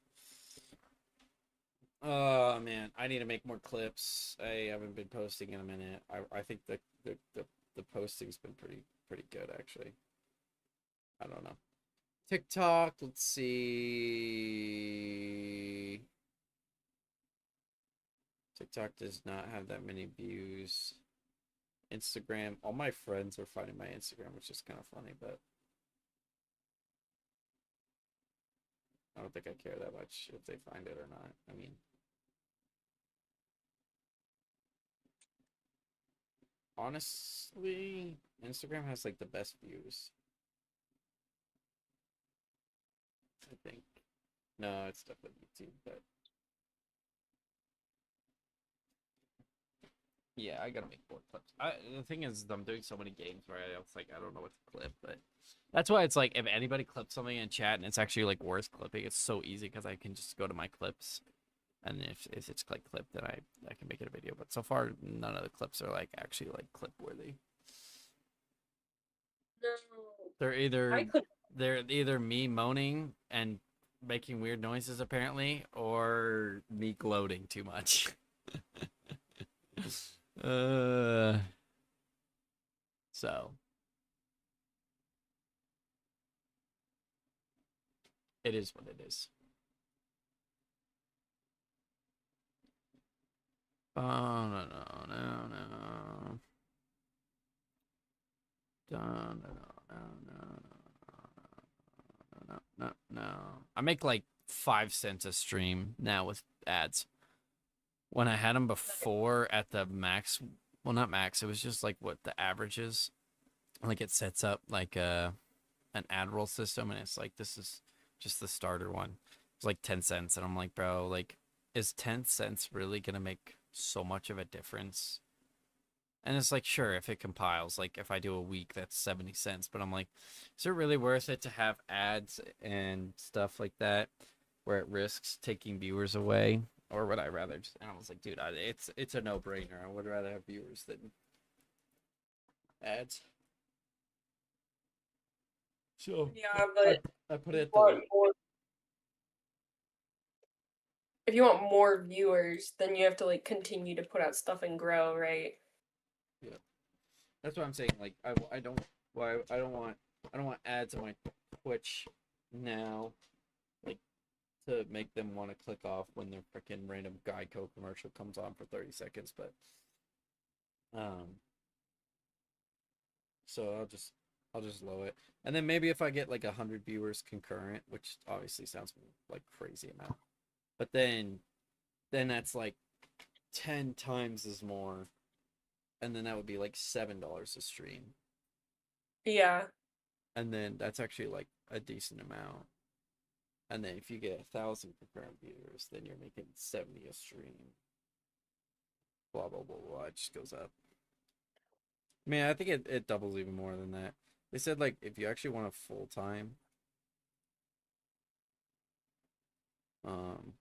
Oh man, I need to make more clips. I haven't been posting in a minute. I think the posting's been pretty good actually. I don't know. TikTok, let's see. TikTok does not have that many views. Instagram, all my friends are finding my Instagram, which is kind of funny, but I don't think I care that much if they find it or not. I mean, honestly, Instagram has like the best views. I think. No, it's definitely YouTube, but yeah, I gotta make more clips. The thing is, I'm doing so many games where it's like I don't know what to clip, but that's why it's like if anybody clips something in chat and it's actually like worth clipping, it's so easy because I can just go to my clips, and if it's like clipped, then I can make it a video. But so far, none of the clips are like actually like clip worthy. No. They're either I could. they're either me moaning and making weird noises apparently, or me gloating too much. So it is what it is. Oh no no no no. No no no no no no. I make like 5 cents a stream now with ads. When I had them before at the max, well not max, it was just like what the average is. Like it sets up like an ad roll system, and it's like this is just the starter one. It's like 10 cents, and I'm like, bro, like is 10 cents really gonna make so much of a difference? And it's like, sure, if it compiles, like if I do a week, that's 70 cents. But I'm like, is it really worth it to have ads and stuff like that where it risks taking viewers away? Or would I rather just, and I was like, dude, it's a no-brainer. I would rather have viewers than ads. So Yeah, but I put it at the want more. If you want more viewers, then you have to like continue to put out stuff and grow, right? yeah. That's what I'm saying. Like I don't why I don't want ads on my Twitch now, like to make them want to click off when their freaking random Geico commercial comes on for 30 seconds. But so I'll just lower it, and then maybe if I get like 100 viewers concurrent, which obviously sounds like crazy amount, but then that's like 10 times as more, and then that would be like $7 a stream, Yeah. and then that's actually like a decent amount. And then if you get 1,000 concurrent viewers, then you're making 70 a stream. Blah blah blah blah. It just goes up. I mean, I think it doubles even more than that. They said like if you actually want a full time, um,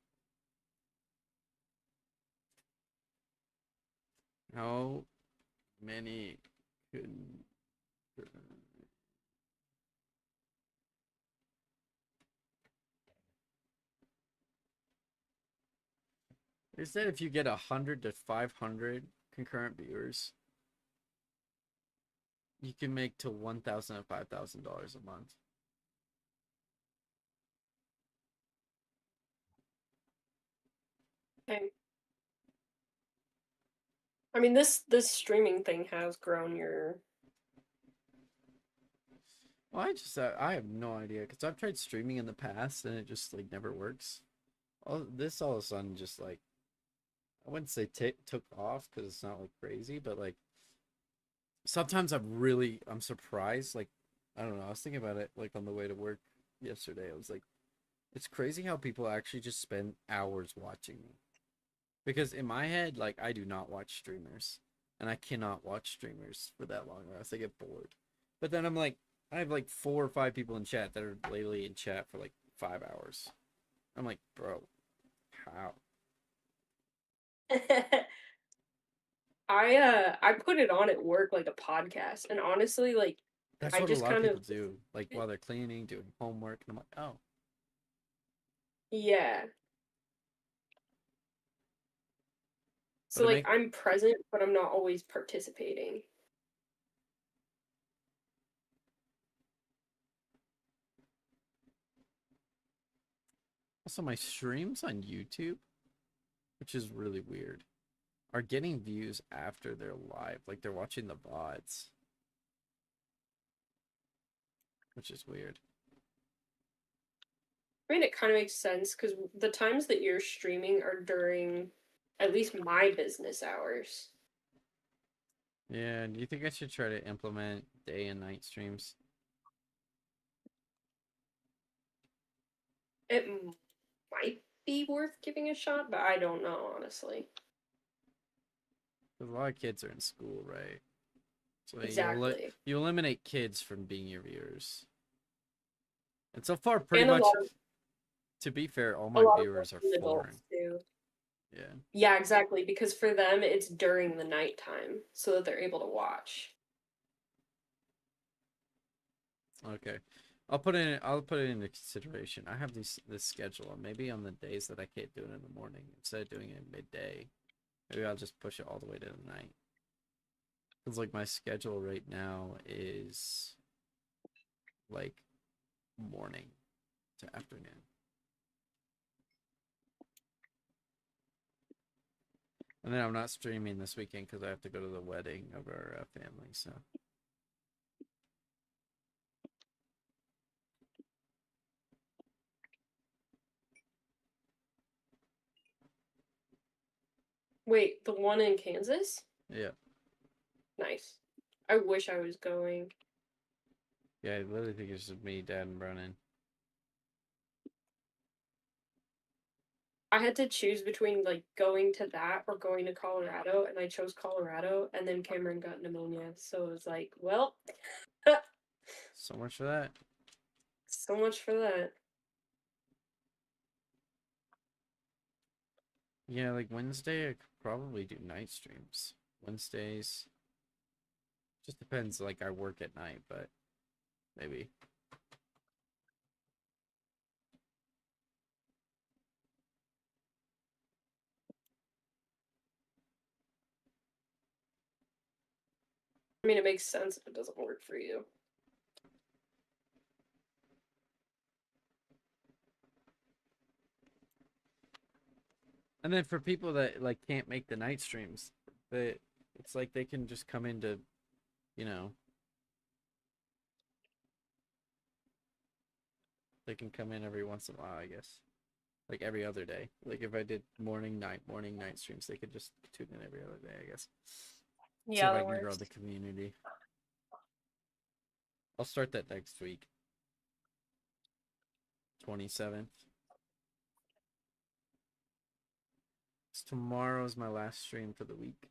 how many could they said if you get 100 to 500 concurrent viewers, you can make to $1,000 to $5,000 a month. Okay. I mean, this streaming thing has grown your. Well, I have no idea because I've tried streaming in the past and it just like never works. All of a sudden just like I wouldn't say took off because it's not like crazy, but like sometimes I'm surprised. Like I don't know. I was thinking about it like on the way to work yesterday. I was like, it's crazy how people actually just spend hours watching me. Because in my head, like I do not watch streamers, and I cannot watch streamers for that long, or else I get bored. But then I'm like, I have like 4 or 5 people in chat that are lately in chat for like 5 hours. I'm like, bro, how? I put it on at work like a podcast, and honestly, like That's I what a just lot of kind of people do, like while they're cleaning, doing homework, and I'm like, oh. yeah. But So it like make I'm present, but I'm not always participating. also my streams on YouTube, which is really weird, are getting views after they're live, like they're watching the Vods, which is weird. I mean, it kind of makes sense because the times that you're streaming are during at least my business hours. Yeah, do you think I should try to implement day and night streams? It might be worth giving a shot, but I don't know, honestly. Because a lot of kids are in school, right? So Exactly. you eliminate kids from being your viewers. And so far, pretty And much, to be fair, all a my lot of viewers are working foreign. adults too. Yeah. Yeah, exactly. Because for them, it's during the nighttime, so that they're able to watch. Okay. I'll put it into consideration. I have this schedule, and maybe on the days that I can't do it in the morning, instead of doing it midday, maybe I'll just push it all the way to the night. Because like my schedule right now is like morning to afternoon. And then I'm not streaming this weekend because I have to go to the wedding of our family. So Wait, the one in Kansas? yeah, Nice. I wish I was going. yeah. I literally think it's just me, Dad, and Brennan. I had to choose between like going to that or going to Colorado, and I chose Colorado, and then Cameron got pneumonia, so it was like, well, So much for that. so much for that. Yeah, like Wednesday, I could probably do night streams. Wednesdays, just depends. Like I work at night, but maybe. I mean, it makes sense if it doesn't work for you. And then for people that like can't make the night streams, it's like they can just come into, you know, they can come in every once in a while, I guess. Like every other day. Like if I did morning, night streams, they could just tune in every other day, I guess. See Yeah, if I that can grow works. the community. I'll start that next week. 27th. Tomorrow's my last stream for the week.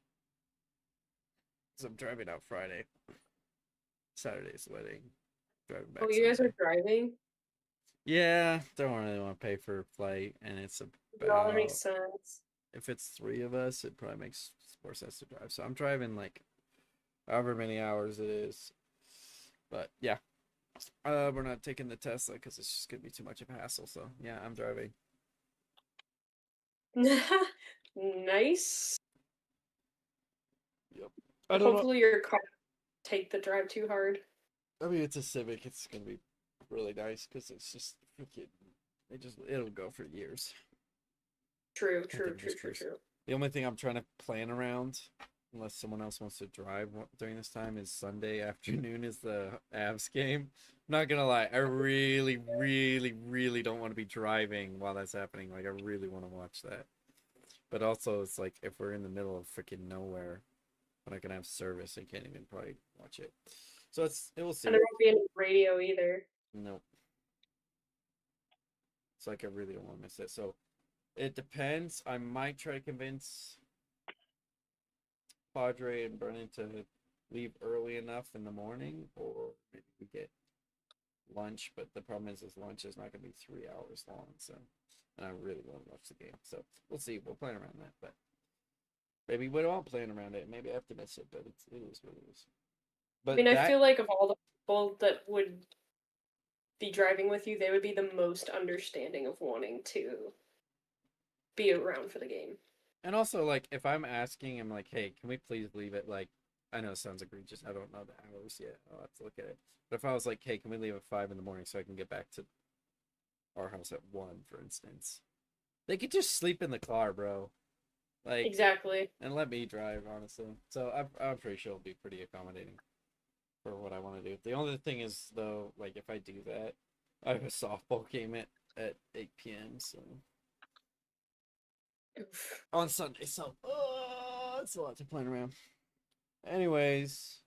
So I'm driving out Friday. Saturday's wedding. Driving back Oh, you guys Sunday. are driving? Yeah, don't really want to pay for a flight, and it's No, that makes about sense. if it's 3 of us, it probably makes more sense to drive. So I'm driving like however many hours it is. But yeah, we're not taking the Tesla because it's just gonna be too much of a hassle. So yeah, I'm driving. Nice. Yep. I don't know. Hopefully your car won't take the drive too hard. I mean, it's a Civic. It's gonna be really nice because it's just freaking. It'll go for years. True, I true, think true, just true, cruise. true. The only thing I'm trying to plan around, unless someone else wants to drive during this time, is Sunday afternoon is the Avs game. I'm not gonna lie, I really, really, really don't want to be driving while that's happening. Like, I really want to watch that. But also, it's like if we're in the middle of freaking nowhere, we're not gonna have service. I can't even probably watch it. So it will see. And there won't be any radio either. Nope. It's like I really don't want to miss it. So it depends. I might try to convince Padre and Brennan to leave early enough in the morning, or maybe we get lunch. But the problem is lunch is not going to be 3 hours long. So, and I really want to watch the game. So we'll see. We'll plan around that. But maybe we won't plan around it. Maybe I have to miss it. But it is what it is. But I mean, I feel like of all the people that would be driving with you, they would be the most understanding of wanting to be around for the game. And also, like, if I'm asking him, like, hey, can we please leave it? Like, I know it sounds egregious. I don't know the hours yet. I'll have to look at it. But if I was like, hey, can we leave at 5 in the morning so I can get back to our house at 1, for instance? They could just sleep in the car, bro. Like, Exactly. and let me drive, honestly. So I'm pretty sure it'll be pretty accommodating for what I want to do. The only thing is, though, like, if I do that, I have a softball game at 8 p.m., so. Oof. On Sunday, so it's a lot to plan around. Anyways,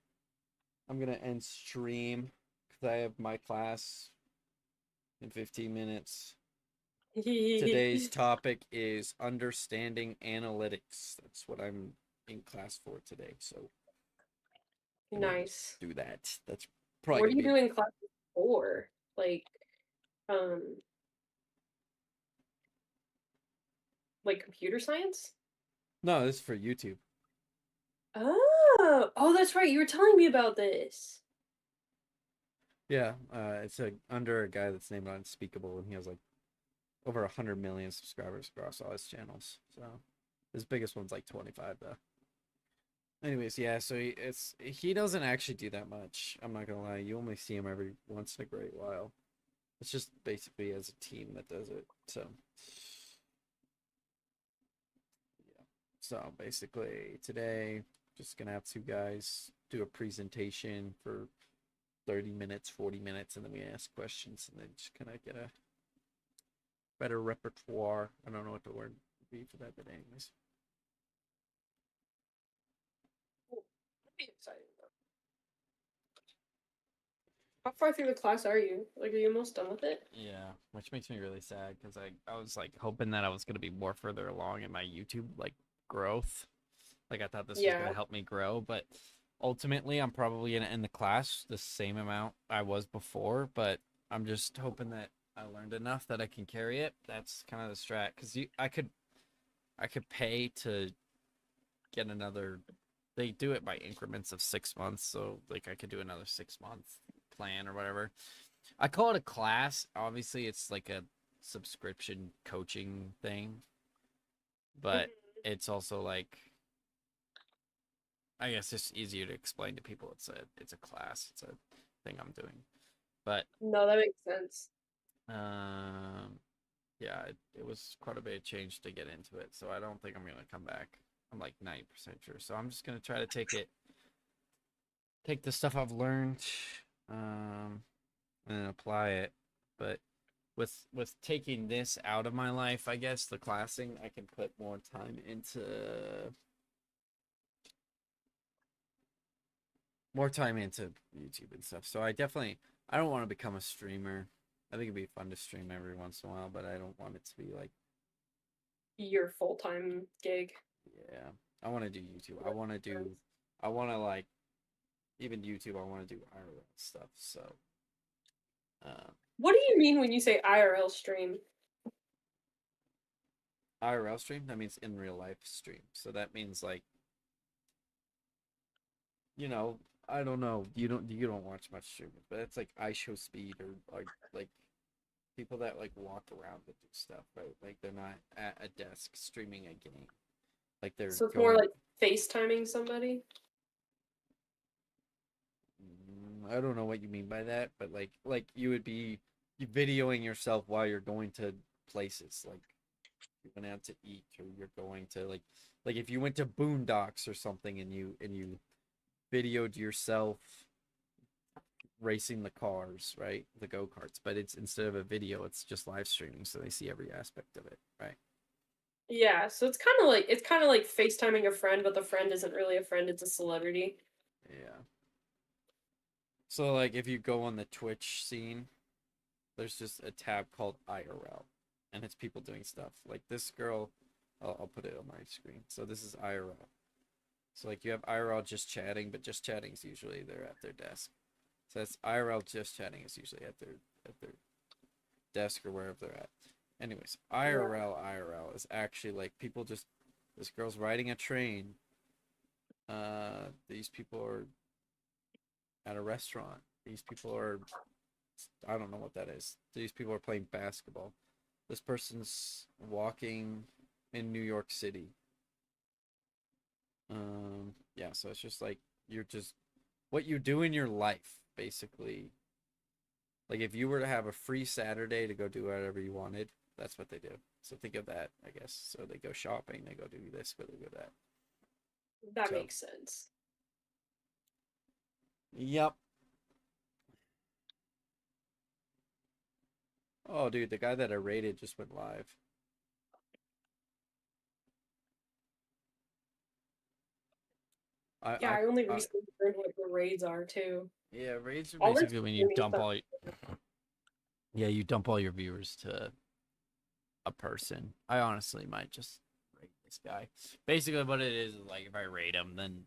I'm gonna end stream because I have my class in 15 minutes. Today's topic is understanding analytics. That's what I'm in class for today. So Nice. do that. That's probably What are gonna you be. doing classes for? Um, like computer science? No, this is for YouTube. Oh, that's right. You were telling me about this. Yeah, it's under a guy that's named Unspeakable, and he has like over 100 million subscribers across all his channels. So his biggest one's like 25 though. Anyways, yeah, so he doesn't actually do that much. I'm not gonna lie, you only see him every once in a great while. It's just basically as a team that does it. So yeah. So basically today, just gonna have 2 guys do a presentation for 30 minutes, 40 minutes, and then we ask questions and then just kind of get a better repertoire. I don't know what the word would be for that, but anyways. That'd be exciting though. How far through the class are you? Like, are you almost done with it? Yeah, which makes me really sad because I was like hoping that I was gonna be more further along in my YouTube like growth. Like I thought this was Yeah. gonna help me grow, but ultimately I'm probably gonna end the class the same amount I was before, but I'm just hoping that I learned enough that I can carry it. That's kind of the strat because I could pay to get another. They do it by increments of 6 months, so like I could do another 6 month plan or whatever. I call it a class. Obviously, it's like a subscription coaching thing, but it's also like I guess it's easier to explain to people. It's a class. It's a thing I'm doing, but No, that makes sense. yeah, it was quite a bit of change to get into it, so I don't think I'm gonna come back. I'm like 90% sure. So I'm just gonna try to take the stuff I've learned, and then apply it. But with taking this out of my life, I guess the classing, I can put more time into YouTube and stuff. So I don't want to become a streamer. I think it'd be fun to stream every once in a while, but I don't want it to be like, Your full-time gig. yeah. I want to do YouTube. I want to like, even YouTube. I want to do IRL stuff. So, What do you mean when you say IRL stream? IRL stream. That means in real life stream. So that means like, you know, I don't know. You don't watch much streaming, but it's like I show speed or like people that like walk around and do stuff, right? Like they're not at a desk streaming a game. Like they're So it's going. more like FaceTiming somebody? I don't know what you mean by that, but like you would be you videoing yourself while you're going to places, like you went out to eat or you're going to like if you went to Boondocks or something and you videoed yourself racing the cars, right? The go-karts, but it's instead of a video, it's just live streaming, so they see every aspect of it, right? Yeah, so it's kind of like FaceTiming a friend, but the friend isn't really a friend, it's a celebrity. Yeah. So like if you go on the Twitch scene, there's just a tab called IRL, and it's people doing stuff. Like this girl, I'll put it on my screen. So this is IRL. So like you have IRL just chatting, but just chatting is usually they're at their desk. So that's IRL just chatting is usually at their desk or wherever they're at. Anyways, IRL is actually like people just this girl's riding a train. These people are at a restaurant. These people are I don't know what that is. These people are playing basketball. This person's walking in New York City. Yeah, so it's just like you're just what you do in your life, basically. Like if you were to have a free Saturday to go do whatever you wanted, that's what they do. So think of that, I guess. So they go shopping, they go do this, they go that. That So, makes sense. yep. Oh, dude, the guy that I rated just went live. Yeah, I, I only I recently learned what the raids are too. yeah, raids are All this basically when you streaming dump stuff. all. Yeah, you dump all your viewers to a person. I honestly might just rate this guy. Basically, what it is like if I rate him, then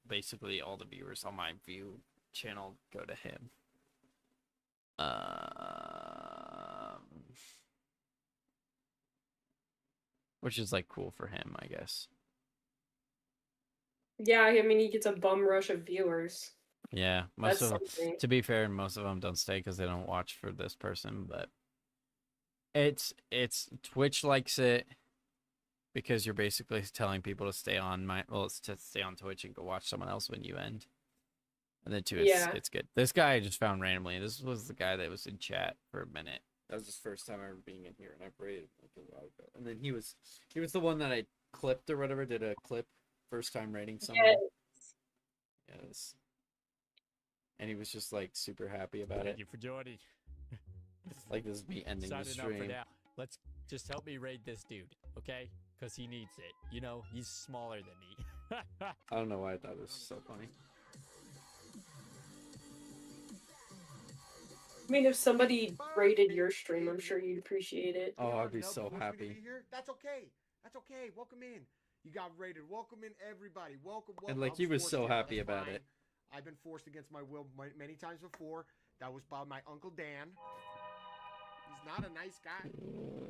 basically all the viewers on my view channel go to him. Which is like cool for him, I guess. Yeah, I mean he gets a bum rush of viewers. Yeah, That's something. to be fair, most of them don't stay because they don't watch for this person, but it's Twitch likes it because you're basically telling people to stay on it's to stay on Twitch and go watch someone else when you end. And then two, Yeah. it's good. This guy I just found randomly. This was the guy that was in chat for a minute. That was his first time ever being in here, and I rated him like a while ago. And then he was the one that I clipped or whatever. Did a clip first time rating someone. Yes. And he was just like super happy about Thank it. you for joining. Like this is me ending the Signing up for stream. now. Let's just help me raid this dude, okay? Because he needs it. You know, he's smaller than me. I don't know why I thought it was so funny. I mean, if somebody rated your stream, I'm sure you'd appreciate it. Oh, I'd be Nub so forced me to happy. be here. That's okay. That's okay. Welcome in. You got rated. Welcome in, everybody. Welcome. And welcome. like I he was forced so in. happy That's about fine. it. I've been forced against my will many times before. That was by my Uncle Dan. He's not a nice guy.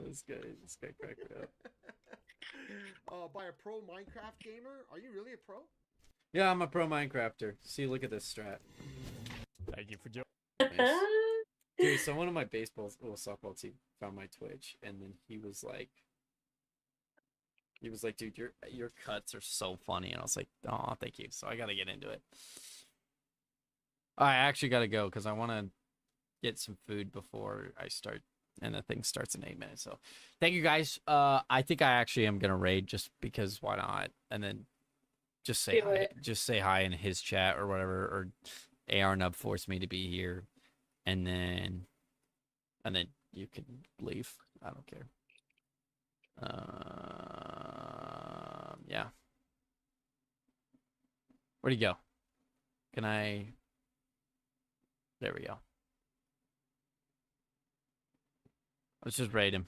This guy cracked me up. By a pro Minecraft gamer? Are you really a pro? Yeah, I'm a pro Minecrafter. See, look at this strat. Thank you for joining. Nice. Dude, so one of my softball team found my Twitch, and then he was like, dude, your cuts are so funny, and I was like, oh, thank you. So I gotta get into it. I actually gotta go because I want to get some food before I start, and the thing starts in 8 minutes. So, thank you guys. I think I actually am gonna raid just because why not? And then just say Do hi. it. Just say hi in his chat or whatever. Or AR Nub forced me to be here, and then you can leave. I don't care. Yeah. Where'd he go? Can I? There we go. Let's just raid him.